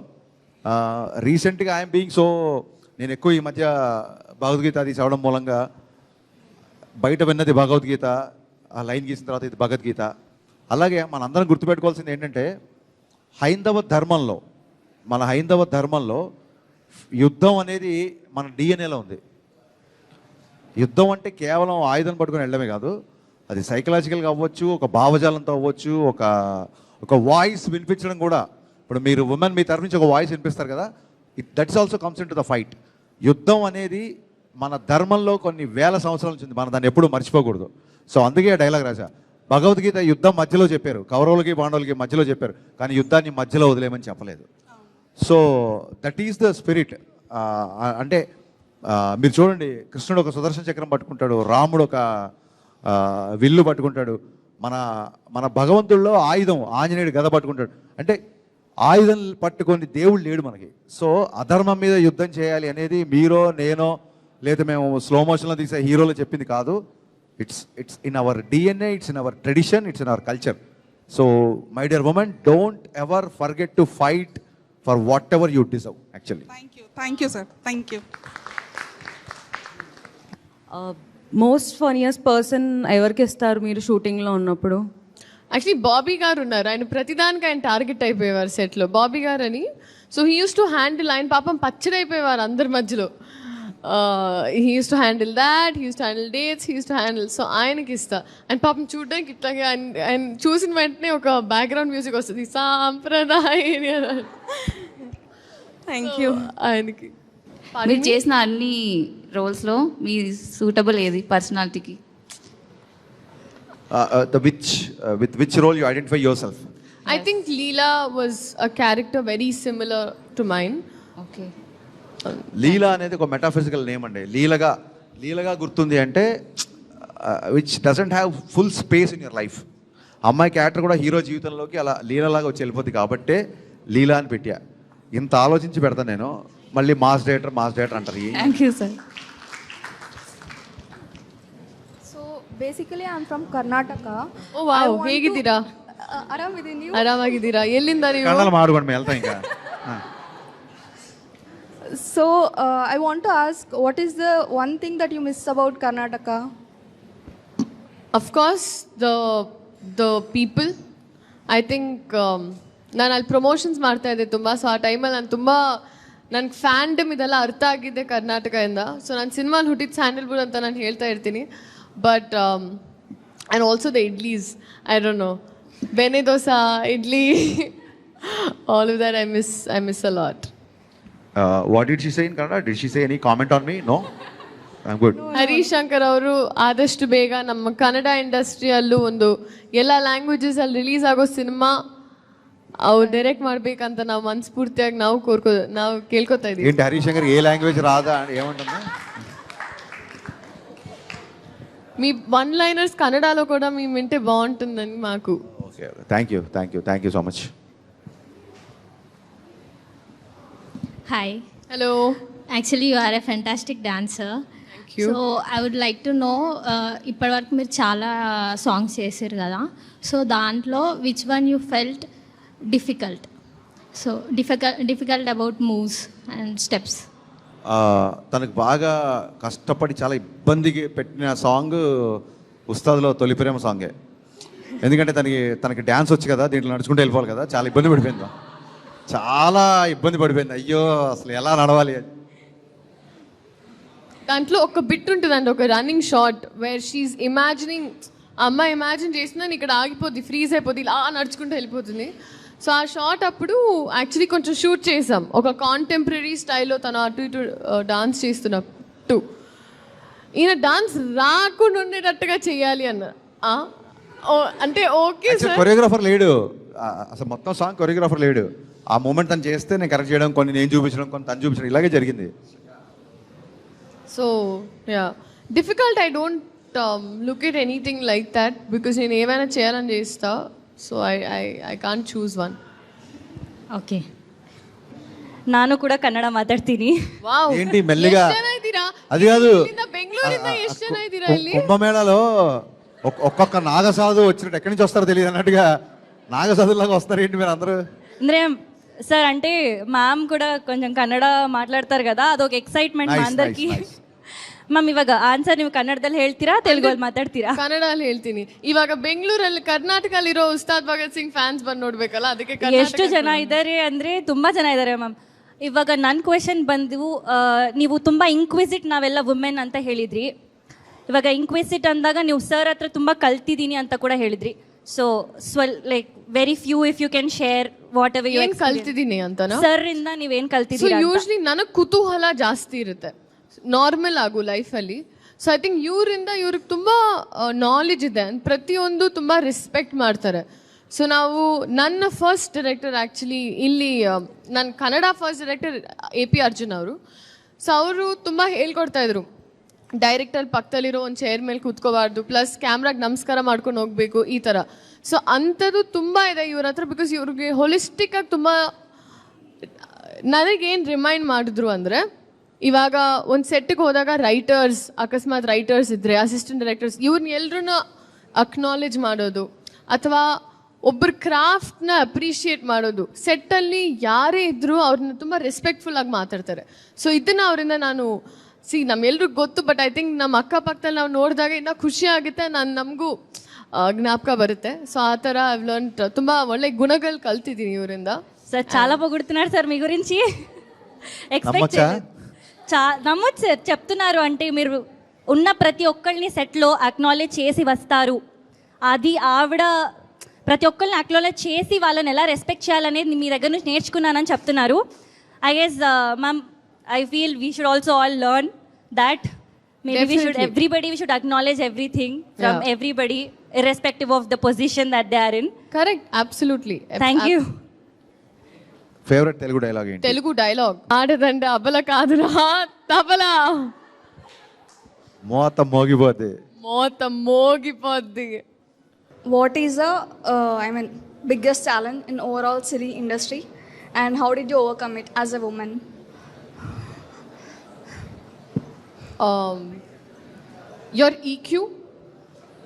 రీసెంట్గా ఐఎమ్ బీయింగ్ సో, నేను ఎక్కువ ఈ మధ్య భగవద్గీత అది చదవడం మూలంగా బయట విన్నది భగవద్గీత, ఆ లైన్ గీసిన తర్వాత ఇది భగవద్గీత. అలాగే మనందరం గుర్తుపెట్టుకోవాల్సింది ఏంటంటే హైందవ ధర్మంలో యుద్ధం అనేది మన డిఎన్ఏలో ఉంది. యుద్ధం అంటే కేవలం ఆయుధం పట్టుకొని వెళ్ళడమే కాదు, అది సైకలాజికల్గా అవ్వచ్చు, ఒక భావజాలంతో అవ్వచ్చు, ఒక వాయిస్ వినిపించడం కూడా. ఇప్పుడు మీరు ఉమెన్ మీ తరఫు నుంచి ఒక వాయిస్ వినిపిస్తారు కదా, that's also comes in to the fight. యుద్ధం అనేది మన ధర్మంలో కొన్ని వేల సంవత్సరాల నుంచి మనం దాన్ని ఎప్పుడూ మర్చిపోకూడదు. సో అందుకే డైలాగ్ రాజా, భగవద్గీత యుద్ధం మధ్యలో చెప్పారు, కౌరవులకి పాండవులకి మధ్యలో చెప్పారు, కానీ యుద్ధాన్ని మధ్యలో వదిలేయమని చెప్పలేదు. So that is the spirit. అంటే మీరు చూడండి, కృష్ణుడు ఒక సుదర్శన చక్రం పట్టుకుంటాడు, రాముడు ఒక విల్లు పట్టుకుంటాడు, మన భగవంతుల్లో ఆయుధం ఆంజనేయుడు గద పట్టుకుంటాడు. అంటే ఆయుధం పట్టుకొని దేవుడు లేడు మనకి. సో అధర్మం మీద యుద్ధం చేయాలి అనేది మీరో నేనో లేదా మేము స్లో మోషన్లో తీసే హీరోలో చెప్పింది కాదు. It's in our DNA, it's in our tradition, it's in our culture. So my dear women, don't ever forget to fight for what ever you deserve actually. Thank you sir, thank you. Most funniest person ఎవరికి ఇస్తారు మీరు షూటింగ్లో ఉన్నప్పుడు? Actually Bobby గారు ఉన్నారు, ఆయన ప్రతిదానికి ఆయన టార్గెట్ అయిపోయేవారు సెట్లో. బాబీ గారు అని, so he use to handle, ఆయన పాపం పచ్చడైపోయేవారు అందరి మధ్యలో. He use to handle that, he use to handle dates, he use to handle. So ఆయనకి ఇస్తా. అండ్ పాపం చూడడానికి ఇట్లాగే ఆయన చూసిన వెంటనే ఒక బ్యాక్గ్రౌండ్ మ్యూజిక్ వస్తుంది, సాంప్రదాయ. Thank you. ఆయనకి మీరు చేసిన అన్ని రోల్స్లో మీ సూటబుల్ ఏది పర్సనాలిటీకి? With which role you identify yourself? I think Leela was a character very similar to mine. Okay. లీలా అనేది ఒక మెటాఫిజికల్ నేమ్ అండి. లీలగా గుర్తుంది అంటే which doesn't have full space in your life. అమ్మాయి క్యారెక్టర్ కూడా హీరో జీవితంలోకి అలా లీలలాగా వచ్చి వెళ్ళిపోతుంది కాబట్టే లీలా అని పెట్టా. ఇంత ఆలోచించి పెడతాను నేను, మళ్ళీ మాస్ డైరెక్టర్ అంటారు. Thank you sir. Basically, I'm from Karnataka. Oh wow, ಹೇಗಿದ್ದೀರಾ? ಆರಾಮಿದ್ದೀನಿ, ನೀವು? ಆರಾಮಾಗಿದ್ದೀರಾ? ಎಲ್ಲಿಂದ ನೀವು? ಕನ್ನಡ ಮಾಡ್ಕೊಂಡು ಮೇಲ್ತಾ ಈಗ. So, I want to ask, what is the one thing that you miss about Karnataka? Of course, the people. I think ನಾನು ಅಲ್ಲಿ promotions ಮಾಡ್ತಾ ಇದ್ದೆ ತುಂಬ. ಸೊ ಆ ಟೈಮಲ್ಲಿ ನಾನು ತುಂಬ ನನಗೆ ಫ್ಯಾಂಡಮ್ ಇದೆಲ್ಲ ಅರ್ಥ ಆಗಿದ್ದೆ ಕರ್ನಾಟಕದಿಂದ. ಸೊ ನಾನು ಸಿನಿಮಾಲಿ ಹುಟ್ಟಿದ ಸ್ಯಾಂಡಲ್ವುಡ್ ಅಂತ ನಾನು ಹೇಳ್ತಾ ಇರ್ತೀನಿ. But and also the idlis, I don't know, bene dosa, idli, all of that I miss a lot. What did she say in Kannada? Did she say any comment on me? No, I'm good. Harish Shankar ಅವರು ಆದಷ್ಟು ಬೇಗ ನಮ್ಮ ಕನ್ನಡ ಇಂಡಸ್ಟ್ರಿಯಲ್ಲೂ ಒಂದು ಎಲ್ಲ languages ಅಲ್ಲಿ release ಆಗೋ cinema ಅವ್ರು direct ಮಾಡ್ಬೇಕಂತ ನಾವು ಮನಸ್ಫೂರ್ತಿಯಾಗಿ ನಾವು ಕೇಳ್ಕೊತಾ ಇದೀವಿ. ఏంటి హరీష్ శంకర్ ఏ లాంగ్వేజ్ రాదా ఏమంటుందా? మీ వన్ లైనర్స్ కన్నడలో కూడా మేము వింటే బాగుంటుందని మాకు. Okay, thank you so much. Hi. Hello. Actually you are a fantastic dancer. So I would like to know, ఇప్పటివరకు మీరు చాలా సాంగ్స్ చేశారు కదా, సో దాంట్లో which one you felt difficult? So difficult about moves and steps. తనకు బాగా కష్టపడి చాలా ఇబ్బందికి పెట్టిన సాంగ్ ఉస్తాద్లో తొలి ప్రేమ సాంగే. ఎందుకంటే తనకి డ్యాన్స్ వచ్చి కదా, దీంట్లో నడుచుకుంటూ వెళ్ళిపోవాలి కదా, చాలా ఇబ్బంది పడిపోయింది. అయ్యో అసలు ఎలా నడవాలి. దాంట్లో ఒక బిట్ ఉంటుందండి, ఒక running shot where she's imagining, అమ్మాయి ఇమాజిన్ చేసిందని ఇక్కడ ఆగిపోద్ది, ఫ్రీజ్ అయిపోద్ది, ఇలా నడుచుకుంటూ వెళ్ళిపోతుంది. సో ఆ షాట్ అప్పుడు యాక్చువల్లీ కొంచెం షూట్ చేసాం, ఒక కాంటెంపరీ స్టైల్లో తను అటు ఇటు డాన్స్ చేస్తున్నట్టు. ఈయన డాన్స్ రాకుండా ఉండేటట్టుగా చేయాలి అన్న. అంటే ఓకే సార్, కొరియోగ్రాఫర్ లేడు అసలు, మొత్తం సాంగ్ కొరియోగ్రాఫర్ లేడు. ఆ మూమెంట్ తను చేస్తే నేను కరెక్ట్ చేయడం, కొన్ని నేను చూపించడం, కొన్ని తను చూపించడం, ఇలాగే జరిగింది. So yeah, difficult I don't look at anything like that, because నేను ఏమైనా చేయాలని చేస్తా. So I can't choose one. Okay, ನಾನು ಕೂಡ ಕನ್ನಡ ಮಾತಾಡ್ತೀನಿ. ವಾವ್, ఏంటి మెల్లిగా? అది కాదు, బెంగళూರಿಂದ ಎಷ್ಟು ಜನ ಇದ್ದೀರಾ ಇಲ್ಲಿ? కుంభమేళలో ఒక్కొక్క నాగసాధు వచ్చినట్టు ఎక్కడి నుంచి వస్తారో తెలియదు అన్నట్టుగా నాగసాధులాగా వస్తారు ఏంటి మీరు అందరూ? ಅಂದರೆ సార్ అంటే మ్యామ్ కూడా కొంచెం ಕನ್ನಡ ಮಾತಾಡ್ತಾರೆ కదా ಅದೊಂದು ಎಕ್ಸೈಟ್ಮೆಂಟ್ Nice, అందరికి nice, nice. ಮ್ಯಾಮ್ ಇವಾಗ ಆನ್ಸರ್ ನೀವು ಕನ್ನಡದಲ್ಲಿ ಹೇಳ್ತೀರಾ ತೆಲುಗಲ್ಲಿ ಮಾತಾಡ್ತೀರಾ? ಕನ್ನಡಲ್ಲಿ ಹೇಳ್ತೀನಿ. ಇವಾಗ ಬೆಂಗಳೂರಲ್ಲಿ ಕರ್ನಾಟಕದಲ್ಲಿರೋ ಉಸ್ತಾದ್ ಭಗತ್ ಸಿಂಗ್ ಫ್ಯಾನ್ಸ್ ಬಂದು ನೋಡ್ಬೇಕಲ್ಲ, ಅದಕ್ಕೆ ಎಷ್ಟು ಜನ ಇದ್ದಾರೆ ಅಂದರೆ ತುಂಬ ಜನ ಇದ್ದಾರೆ ಮ್ಯಾಮ್. ಇವಾಗ ನನ್ನ ಕ್ವೆಶನ್ ಬಂದು ನೀವು ತುಂಬ ಇಂಕ್ವಿಸಿಟ್ ನಾವೆಲ್ಲ ವುಮೆನ್ ಅಂತ ಹೇಳಿದ್ರಿ. ಇವಾಗ ಇಂಕ್ವಿಸಿಟ್ ಅಂದಾಗ ನೀವು ಸರ್ ಹತ್ರ ತುಂಬ ಕಲ್ತಿದ್ದೀನಿ ಅಂತ ಕೂಡ ಹೇಳಿದ್ರಿ. So like very few if you can share whatever you ಕಲ್ತಿದ್ದೀನಿ ಅಂತನಾ? ಸರ್ ಇಂದ ನೀವೇನು ಸೊ ಕಲ್ತಿದ್ದೀರಾ? ಯೂಶ್ವಲಿ ನನಗೆ ಕುತೂಹಲ ಜಾಸ್ತಿ ಇರುತ್ತೆ ನಾರ್ಮಲ್ ಆಗು ಲೈಫಲ್ಲಿ. ಸೊ ಐ ಥಿಂಕ್ ಇವ್ರಿಗೆ ತುಂಬ ನಾಲೆಜ್ ಇದೆ, ಪ್ರತಿಯೊಂದು ತುಂಬ ರೆಸ್ಪೆಕ್ಟ್ ಮಾಡ್ತಾರೆ. ಸೊ ನಾವು ನನ್ನ ಫಸ್ಟ್ ಡೈರೆಕ್ಟರ್ ಆ್ಯಕ್ಚುಲಿ ಇಲ್ಲಿ ನನ್ನ Kannada first director AP Arjun ಅವರು. ಸೊ ಅವರು ತುಂಬ ಹೇಳ್ಕೊಡ್ತಾಯಿದ್ರು, ಡೈರೆಕ್ಟರ್ ಪಕ್ಕದಲ್ಲಿರೋ ಒಂದು ಚೇರ್ ಮೇಲೆ ಕೂತ್ಕೋಬಾರ್ದು, ಪ್ಲಸ್ ಕ್ಯಾಮ್ರಾಗೆ ನಮಸ್ಕಾರ ಮಾಡ್ಕೊಂಡು ಹೋಗಬೇಕು, ಈ ಥರ. ಸೊ ಅಂಥದ್ದು ತುಂಬ ಇದೆ ಇವ್ರ ಹತ್ರ. ಬಿಕಾಸ್ ಇವ್ರಿಗೆ ಹೊಲಿಸ್ಟಿಕ್ಕಾಗಿ ತುಂಬ ನನಗೇನು ರಿಮೈಂಡ್ ಮಾಡಿದ್ರು ಅಂದರೆ, ಇವಾಗ ಒಂದು ಸೆಟ್ಟಿಗೆ ಹೋದಾಗ ರೈಟರ್ಸ್, ಅಕಸ್ಮಾತ್ ರೈಟರ್ಸ್ ಇದ್ದರೆ, ಅಸಿಸ್ಟೆಂಟ್ ಡೈರೆಕ್ಟರ್ಸ್, ಇವ್ರನ್ನ ಎಲ್ಲರೂ ಅಕ್ನಾಲೇಜ್ ಮಾಡೋದು ಅಥವಾ ಒಬ್ಬರ ಕ್ರಾಫ್ಟ್ನ ಅಪ್ರಿಷಿಯೇಟ್ ಮಾಡೋದು. ಸೆಟ್ಟಲ್ಲಿ ಯಾರೇ ಇದ್ದರೂ ಅವ್ರನ್ನ ತುಂಬ ರೆಸ್ಪೆಕ್ಟ್ಫುಲ್ಲಾಗಿ ಮಾತಾಡ್ತಾರೆ. ಸೊ ಇದನ್ನು ಅವರಿಂದ ನಾನು ನಮ್ಮೆಲ್ರಿಗೂ ಗೊತ್ತು, ಬಟ್ ಐ ಥಿಂಕ್ ನಮ್ಮ ಅಕ್ಕಪಕ್ಕದಲ್ಲಿ ನಾವು ನೋಡಿದಾಗ ಇನ್ನೂ ಖುಷಿ ಆಗುತ್ತೆ, ನಮಗೂ ಜ್ಞಾಪಕ ಬರುತ್ತೆ. ಸೊ ఆ ಥರ ಐವ್ ಲರ್ನ್ಡ್ ತುಂಬ ಒಳ್ಳೆ గుణಗಳು కల్తిದ್ದೀನಿ ಇವರಿಂದ. సార్ చాలా పొగుడుతున్నారు సార్ మీ గురించి. ఎక్స్పెక్ట్ నమ్మొచ్చు సార్, చెప్తున్నారు అంటే మీరు ఉన్న ప్రతి ఒక్కళ్ళని సెట్లో అక్నాలెడ్జ్ చేసి వస్తారు. అది ఆవిడ ప్రతి ఒక్కరిని అక్నాలెడ్జ్ చేసి వాళ్ళని ఎలా రెస్పెక్ట్ చేయాలనేది మీ దగ్గర నుంచి నేర్చుకున్నానని చెప్తున్నారు. I guess ma'am, I feel we should also all learn that. Maybe everybody should acknowledge everything from everybody, irrespective of the position that they are in. Correct, absolutely. Thank you. Favourite Telugu dialogue ఏంటి? Telugu dialogue ఆడదంటే అబల కాదురా తబలా, మోత మోగిపోద్ది. What is the biggest challenge in overall city industry, and how did you overcome it as a woman? Your EQ,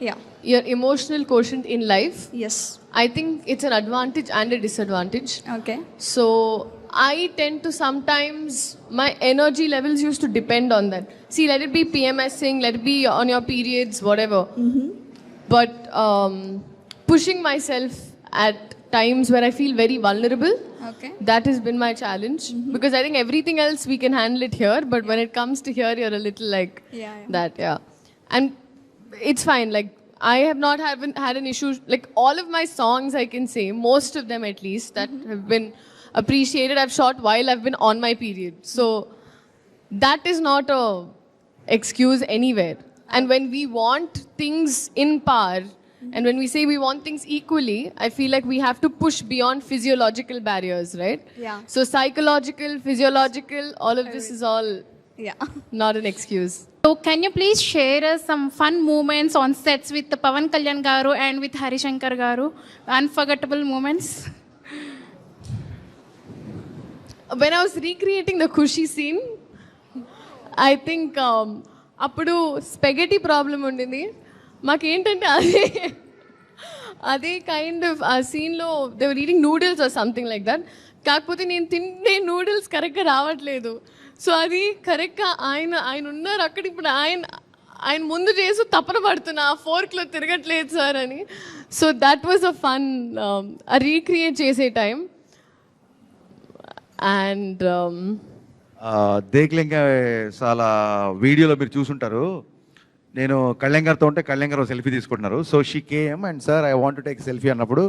Yeah. your emotional quotient in life. Yes. I think it's an advantage and a disadvantage. Okay. So I tend to sometimes, my energy levels used to depend on that. See, let it be PMSing, let it be on your periods, whatever. But pushing myself at times where I feel very vulnerable, Okay. that has been my challenge. Because I think everything else we can handle it here, but when it comes to here, you're a little like that, And it's fine. Like, I have not had an issue. Like, all of my songs, I can say, most of them at least, that have been appreciated, I've shot while I've been on my period. So that is not a excuse anywhere. And when we want things in par, and when we say we want things equally, I feel like we have to push beyond physiological barriers, right? Yeah. So psychological, physiological, all of this is all not an excuse. So can you please share us some fun moments on sets with Pavan Kalyan garu and with Harishankar garu? Unforgettable moments. When I was recreating the Khushi scene, I think అప్పుడు spaghetti problem ఉండింది మాకేంటంటే అదే kind of ఆ సీన్లో they were eating noodles or something like that. కాకపోతే నేను తినే noodles కరెక్ట్గా రావట్లేదు. సో అది కరెక్ట్గా ఆయన ఉన్నారు అక్కడ. ఇప్పుడు ఆయన ముందు చేసి తపన పడుతున్నా, ఆ ఫోర్క్లో తిరగట్లేదు సార్ అని. So that was a fun recreate చేసే టైం. అండ్ దేక్లింగ చాలా వీడియోలో మీరు చూసుంటారు, నేను కళ్యాణ్ గారితో ఉంటే కళ్యాణ్ గారు సెల్ఫీ తీసుకుంటున్నారు. So she came and sir I want to take selfie అన్నప్పుడు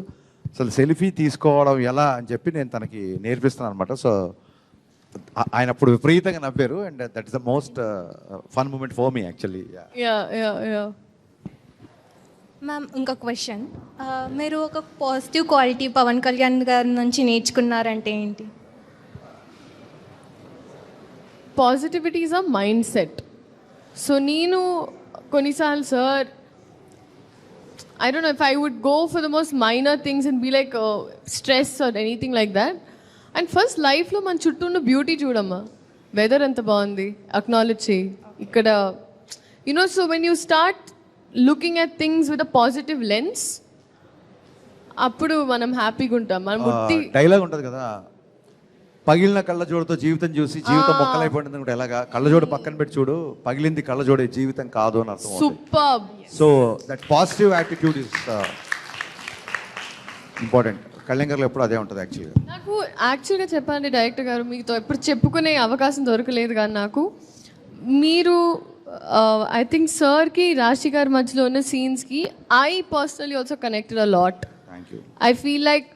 అసలు సెల్ఫీ తీసుకోవడం ఎలా అని చెప్పి నేను తనకి నేర్పిస్తున్నాను అనమాట. సో ఆయన అప్పుడు విపరీతంగా నవ్వారు and that is the most fun moment for me actually. Ma'am, ఇంకో క్వశ్చన్, మీరు ఒక పాజిటివ్ క్వాలిటీ పవన్ కళ్యాణ్ గారి నుంచి నేర్చుకున్నారంటే ఏంటి? Positivity is a mind set. So నేను కొన్నిసార్లు sir I don't know if I would go for the most minor things and be like stress or anything like that. And first లైఫ్లో మన చుట్టూ ఉన్న beauty చూడమ్మా, వెదర్ ఎంత బాగుంది acknowledge చేయి ఇక్కడ. You know, so when you start looking at things with a positive lens, అప్పుడు మనం హ్యాపీగా ఉంటాం. మనం డైలాగ్ ఉంటుంది కదా, పగిలిన కళ్ళజోడుతో జీవితం చూసి జీవితం మొక్కలైపోయింది కూడా ఎలాగా కళ్ళజోడు పక్కన పెట్టి చూడు, పగిలింది కళ్ళజోడే జీవితం కాదు అని అర్థం. Super. So that positive attitude is important. Kalyan గారు ఎప్పుడు అదే ఉంటుంది యాక్చువల్గా. నాకు యాక్చువల్గా చెప్పండి డైరెక్టర్ గారు, మీతో ఎప్పుడు చెప్పుకునే అవకాశం దొరకలేదు కానీ నాకు మీరు ఐ థింక్ సార్కి రాశి గారి మధ్యలో ఉన్న సీన్స్కి I personally also connected a lot. I feel like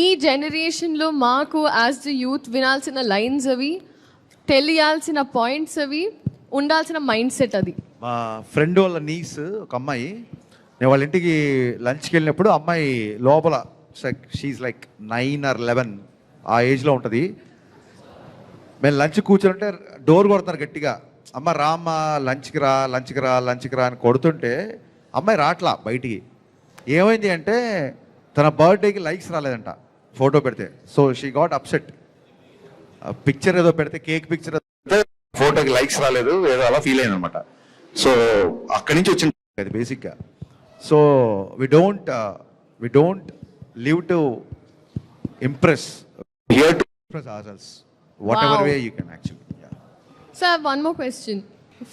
ఈ జనరేషన్లో మాకు యాజ్ ద యూత్ వినాల్సిన లైన్స్ అవి, తెలియాల్సిన పాయింట్స్ అవి, ఉండాల్సిన మైండ్ సెట్ అది. మా ఫ్రెండ్ వాళ్ళ నీస్ ఒక అమ్మాయి, నేను వాళ్ళ ఇంటికి లంచ్కి వెళ్ళినప్పుడు అమ్మాయి లోపల షీఈ్ లైక్ 9 or 11 ఆ ఏజ్లో ఉంటుంది. మేము లంచ్ కూర్చుంటే డోర్ కొడుతున్నారు గట్టిగా, అమ్మ రామ్మ లంచ్కి రా లంచ్కి రా లంచ్కి రా అని కొడుతుంటే అమ్మాయి రాట్లా బయటికి. ఏమైంది అంటే తన బర్త్డేకి లైక్స్ రాలేదంట ఫోటో పెడితే. So she got upset. Picture ఏదో పెడితే కేక్ పిక్చర్ ఫోటోకి లైక్స్ రాలేదు, ఏదో అలా ఫీల్ అయింది అనమాట. సో అక్కడి నుంచి వచ్చింది అది బేసిక్గా. So we don't live to impress, here to impress ourselves whatever way you can actually. So I have one more question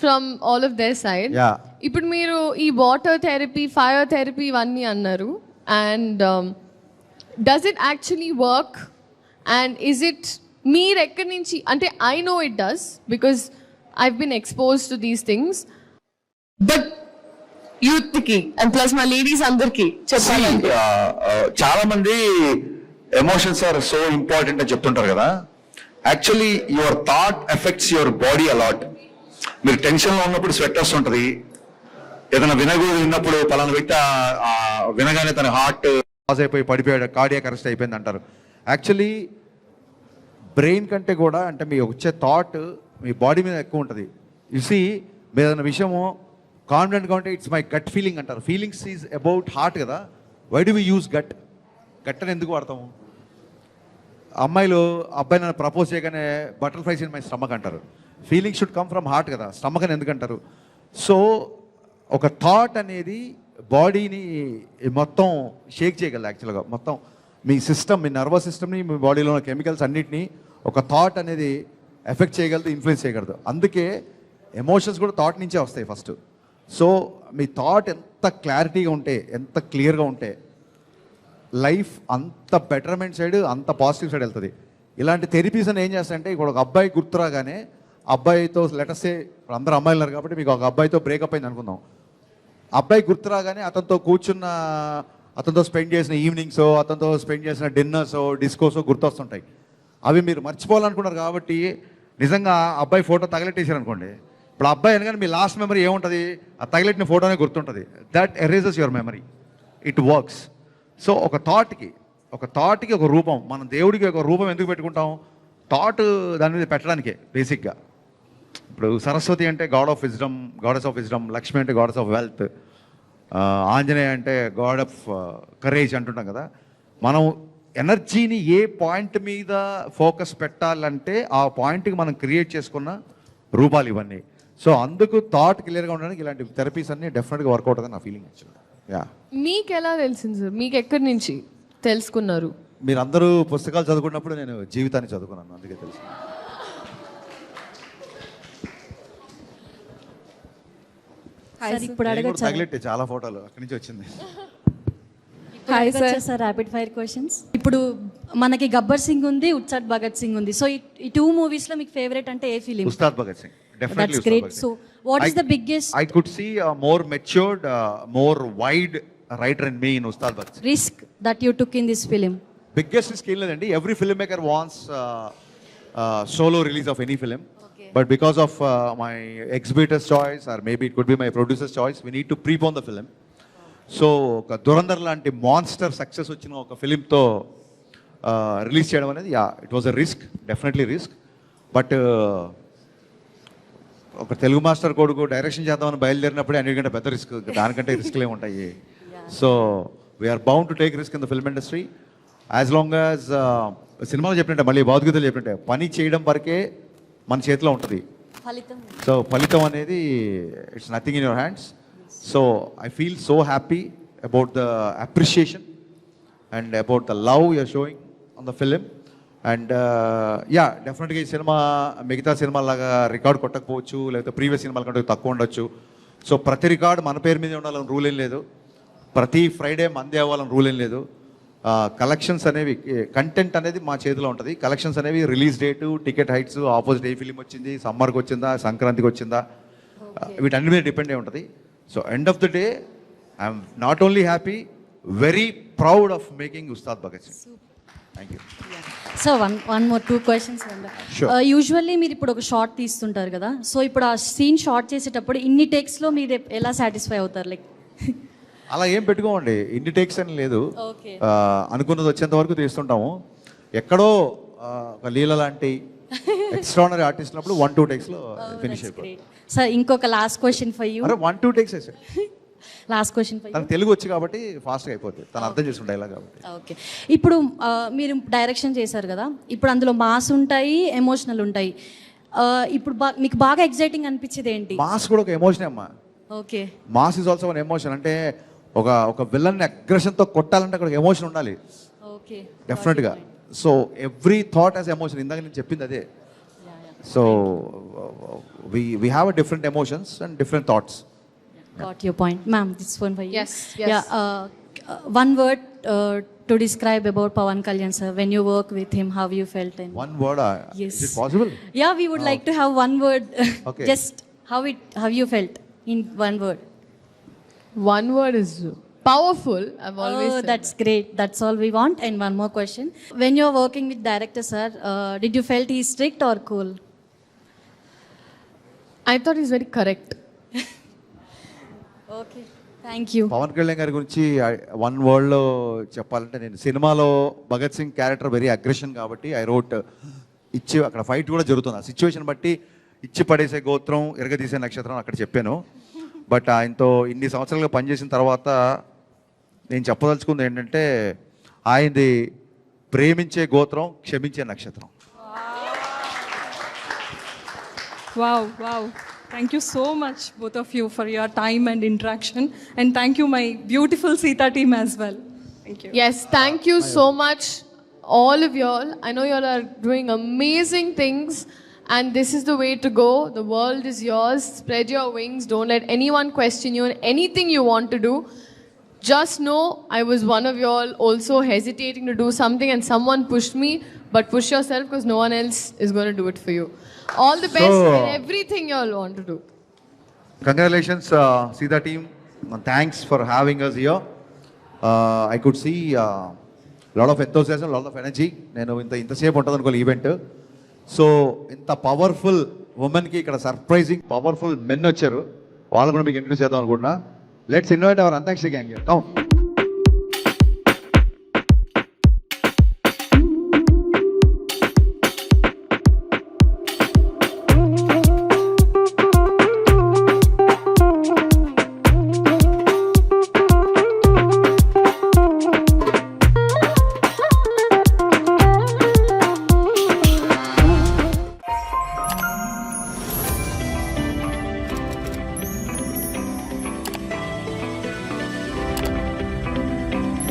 from all of their side. Yeah. ఇప్పుడు మీరు ఈ వాటర్ థెరపీ, ఫైర్ థెరపీ ఇవన్నీ అన్నారు, and does it actually work? And is it మీరు ఎక్కడి నుంచి, అంటే I know it does because I been expose to these things, but యూత్కి అండ్ ప్లస్ మా లేడీస్ అందరికి చెప్పాలి. చాలా మంది ఎమోషన్స్ ఆర్ సో ఇంపార్టెంట్ అని చెప్తుంటారు కదా. Actually your thought affects your body a lot. మీరు టెన్షన్లో ఉన్నప్పుడు స్వెట్ వస్తుంటుంది, ఏదైనా విన్నప్పుడు పలానా వ్యక్తి వినగానే తన హార్ట్ పాజ్ అయిపోయి పడిపోయాడు, కార్డియాక్ అరెస్ట్ అయిపోయింది అంటారు. యాక్చువల్లీ బ్రెయిన్ కంటే కూడా అంటే మీ వచ్చే థాట్ మీ బాడీ మీద ఎక్కువ ఉంటుంది. చూసి మీరు ఏదైనా విషయము కాన్ఫిడెంట్గా ఉంటే ఇట్స్ మై గట్ ఫీలింగ్ అంటారు. ఫీలింగ్స్ ఈజ్ అబౌట్ హార్ట్ కదా. Why do we use gut? Gut అని ఎందుకు వాడతాము? అమ్మాయిలు అబ్బాయి నన్ను ప్రపోజ్ చేయగానే బటర్ఫ్లైస్ ఇన్ మై స్టమక్ అంటారు. Feeling should come from heart కదా, స్టమక్ అని ఎందుకు అంటారు? సో ఒక థాట్ అనేది బాడీని మొత్తం షేక్ చేయగలదు. యాక్చువల్గా మొత్తం మీ సిస్టమ్, మీ నర్వస్ సిస్టమ్ని, మీ బాడీలో ఉన్న కెమికల్స్ అన్నిటినీ ఒక థాట్ అనేది ఎఫెక్ట్ చేయగలదు, ఇన్ఫ్లుయెన్స్ చేయగలదు. అందుకే ఎమోషన్స్ కూడా థాట్ నుంచే వస్తాయి ఫస్ట్. సో మీ థాట్ ఎంత క్లారిటీగా ఉంటే, ఎంత క్లియర్గా ఉంటే లైఫ్ అంత బెటర్మెంట్ సైడ్, అంత పాజిటివ్ సైడ్ వెళ్తుంది. ఇలాంటి థెరపీస్ అని ఏం చేస్తాయంటే, ఇప్పుడు ఒక అబ్బాయి గుర్తురాగానే అబ్బాయితో లెటర్సే, ఇప్పుడు అందరూ అమ్మాయిలు ఉన్నారు కాబట్టి మీకు ఒక అబ్బాయితో బ్రేకప్ అయింది అనుకుందాం. అబ్బాయి గుర్తురాగానే అతనితో కూర్చున్న, అతనితో స్పెండ్ చేసిన ఈవినింగ్సో, అతనితో స్పెండ్ చేసిన డిన్నర్సో, డిస్కోసో గుర్తొస్తుంటాయి. అవి మీరు మర్చిపోవాలనుకున్నారు కాబట్టి నిజంగా అబ్బాయి ఫోటో తగలెట్టేసారు అనుకోండి, ఇప్పుడు అబ్బాయి అనగానే మీ లాస్ట్ మెమరీ ఏముంటుంది? ఆ తగలెట్టిన ఫోటోనే గుర్తుంటుంది. That erases your memory. It works. So ఒక థాట్కి ఒక రూపం, మనం దేవుడికి ఒక రూపం ఎందుకు పెట్టుకుంటాం? థాట్ దాని మీద పెట్టడానికే బేసిక్గా. ఇప్పుడు సరస్వతి అంటే God of wisdom, goddess of wisdom. Lakshmi అంటే గాడెస్ ఆఫ్ వెల్త్. ఆంజనేయ అంటే గాడ్ ఆఫ్ కరేజ్ అంటుంటాం కదా. మనం ఎనర్జీని ఏ పాయింట్ మీద ఫోకస్ పెట్టాలంటే ఆ పాయింట్కి మనం క్రియేట్ చేసుకున్న రూపాలు ఇవన్నీ. సో అందుకు థాట్ క్లియర్గా ఉండడానికి ఇలాంటి థెరపీస్ అన్నీ డెఫినెట్గా వర్కౌట్ అవుతుంది నా ఫీలింగ్ యాక్చువల్గా. యా. మీకు ఎలా తెలిసింది సార్? మీకు ఎక్కడి నుంచి తెలుసుకున్నారు? మీరందరూ పుస్తకాలు చదువుకున్నప్పుడు నేను జీవితాన్ని చదువుకున్నాను, అందుకే తెలుసు. ఇప్పుడు తగిలెట్టే చాలా ఫోటోలు అక్కడి నుంచి వచ్చింది. Hi sir, rapid fire questions. ఇప్పుడు మనకి గబ్బర్ సింగ్ ఉంది, ఉత్సాద్ భగత్ సింగ్ ఉంది. సో ఈ 2 movies లో మీకు ఫేవరెట్ అంటే ఏ film? Ustaad Bhagat Singh. Definitely That's great. So what is the biggest? I could see a more matured, more wide writer in me in Ustad Bhagat Singh. Risk that you took in this film? Biggest risk ఏం లేదండి. Every filmmaker wants solo release of any film. Okay. But because of my exhibitor's choice or maybe it could be my producer's choice, we need to prepone the film. So ఒక దురంధర్ లాంటి monster success వచ్చిన ఒక ఫిలింతో release చేయడం అనేది it was a risk, definitely risk. But ఒక Telugu master కొడుకు direction చేద్దామని బయలుదేరినప్పుడే అన్నిటికంటే పెద్ద రిస్క్, దానికంటే రిస్క్లు ఏముంటాయి. So we are bound to take risk in the film industry as long as సినిమాలో చెప్పినట్టే, మళ్ళీ భౌతికతలు చెప్పినట్టే పని చేయడం వరకే మన చేతిలో ఉంటుంది. సో ఫలితం అనేది it's nothing in your hands. So I feel so happy about the appreciation and about the love you're showing on the film. And yeah డెఫినెట్గా ఈ సినిమా మిగతా సినిమాలాగా రికార్డ్ కొట్టకపోవచ్చు, లేకపోతే ప్రీవియస్ సినిమాల కంటే తక్కువ ఉండొచ్చు. సో ప్రతి రికార్డ్ మన పేరు మీద ఉండాలని రూల్ ఏం లేదు, ప్రతి ఫ్రైడే మందే అవ్వాలని రూల్ ఏం లేదు. కలెక్షన్స్ అనేవి, కంటెంట్ అనేది మా చేతిలో ఉంటుంది. కలెక్షన్స్ అనేవి release date, ticket heights, opposite ఏ ఫిలిం వచ్చింది, సమ్మర్కి వచ్చిందా, సంక్రాంతికి వచ్చిందా, వీటన్ని మీద డిపెండ్ అయి ఉంటుంది. So end of the day I'm not only happy, very proud of making Ustaad Bhagat Singh. Thank you. So one more 2 questions. Sure. Usually మీరు ఇప్పుడు ఒక షార్ట్ తీస్తుంటారు కదా, సో ఇప్పుడు ఆ సీన్ షార్ట్ చేసేటప్పుడు ఇన్ని టేక్స్లో మీరు ఎలా సాటిస్ఫై అవుతారు? లైక్ అలా ఏం పెట్టుకోమండి, ఇన్ని టేక్స్ అని లేదు. అనుకున్నది వచ్చేంత వరకు తీస్తుంటాము. ఎక్కడో ఒక లీల లాంటి ఎక్స్ట్రానరీ ఆర్టిస్ట్ ఉన్నప్పుడు 1-2 టేక్స్లో ఫినిష్ అయిపోయింది. సార్ ఇంకొక లాస్ట్ క్వశ్చన్ ఫర్ యూ. అరే 1-2 టేక్స్ వేసాడు. Last question for you. తనకు తెలుగు వచ్చి కాబట్టి ఫాస్ట్గా అయిపోతుంది, తను అర్థం చేసుకుంటే డైలాగ్ కాబట్టి. ఓకే, ఇప్పుడు మీరు డైరెక్షన్ చేశారు కదా, ఇప్పుడు అందులో మాస్ ఉంటాయి, ఎమోషనల్ ఉంటాయి. ఇప్పుడు మీకు బాగా ఎగ్జైటింగ్ అనిపించేది ఏంటి? మాస్ కూడా ఒక ఎమోషన్ అమ్మా. Okay, mass is also one emotion. అంటే ఒక విలన్ని అగ్రెషన్తో కొట్టాలంటే అక్కడ ఎమోషన్ ఉండాలి. ఓకే, డెఫినెట్గా. So every thought as emotion. ఇందాక నేను చెప్పింది అదే. So we have a different emotions and different thoughts. Got your point. Ma'am, this one for you. Yes, yes. Yeah, one word to describe about Pawan Kalyan sir. When you work with him, how you felt? And One word? Yes. Is it possible? Yeah, we would like to have one word. Okay. Just how you felt in one word. One word is powerful. I've always said that's great. That's all we want. And one more question. When you're working with director sir, did you felt he's strict or cool? I thought he's very correct. Okay, thank you. Pawan Kalyan గారి గురించి 1 wordలో చెప్పాలంటే, నేను సినిమాలో Bhagat Singh character very aggression కాబట్టి I wrote ఇచ్చి, అక్కడ fight కూడా జరుగుతుంది. ఆ సిచ్యువేషన్ బట్టి ఇచ్చి పడేసే గోత్రం, ఎరగదీసే నక్షత్రం అక్కడ చెప్పాను. బట్ ఆయనతో ఇన్ని సంవత్సరాలుగా పనిచేసిన తర్వాత నేను చెప్పదలుచుకుంది ఏంటంటే, ఆయనది ప్రేమించే గోత్రం, క్షమించే నక్షత్రం. Wow. Thank you so much, both of you, for your time and interaction. And thank you, my beautiful Sita team as well. Thank you. Yes, thank you so much, all of y'all. I know y'all are doing amazing things, and this is the way to go. The world is yours. Spread your wings. Don't let anyone question you on anything you want to do. Just know I was one of y'all also hesitating to do something, and someone pushed me. But push yourself, because no one else is going to do it for you. All the best in everything you all want to do. Congratulations, Sita team. Thanks for having us here. I could see lot of enthusiasm, lot of energy. నేను ఇంతసేపు ఉంటుంది అనుకోవాలి event. So ఇంత powerful ఉమెన్కి ఇక్కడ surprising powerful men వచ్చారు. వాళ్ళు కూడా మీకు ఇంట్రడ్యూస్ చేద్దాం అనుకుంటున్నా. Let's invite our antakshari gang. Come.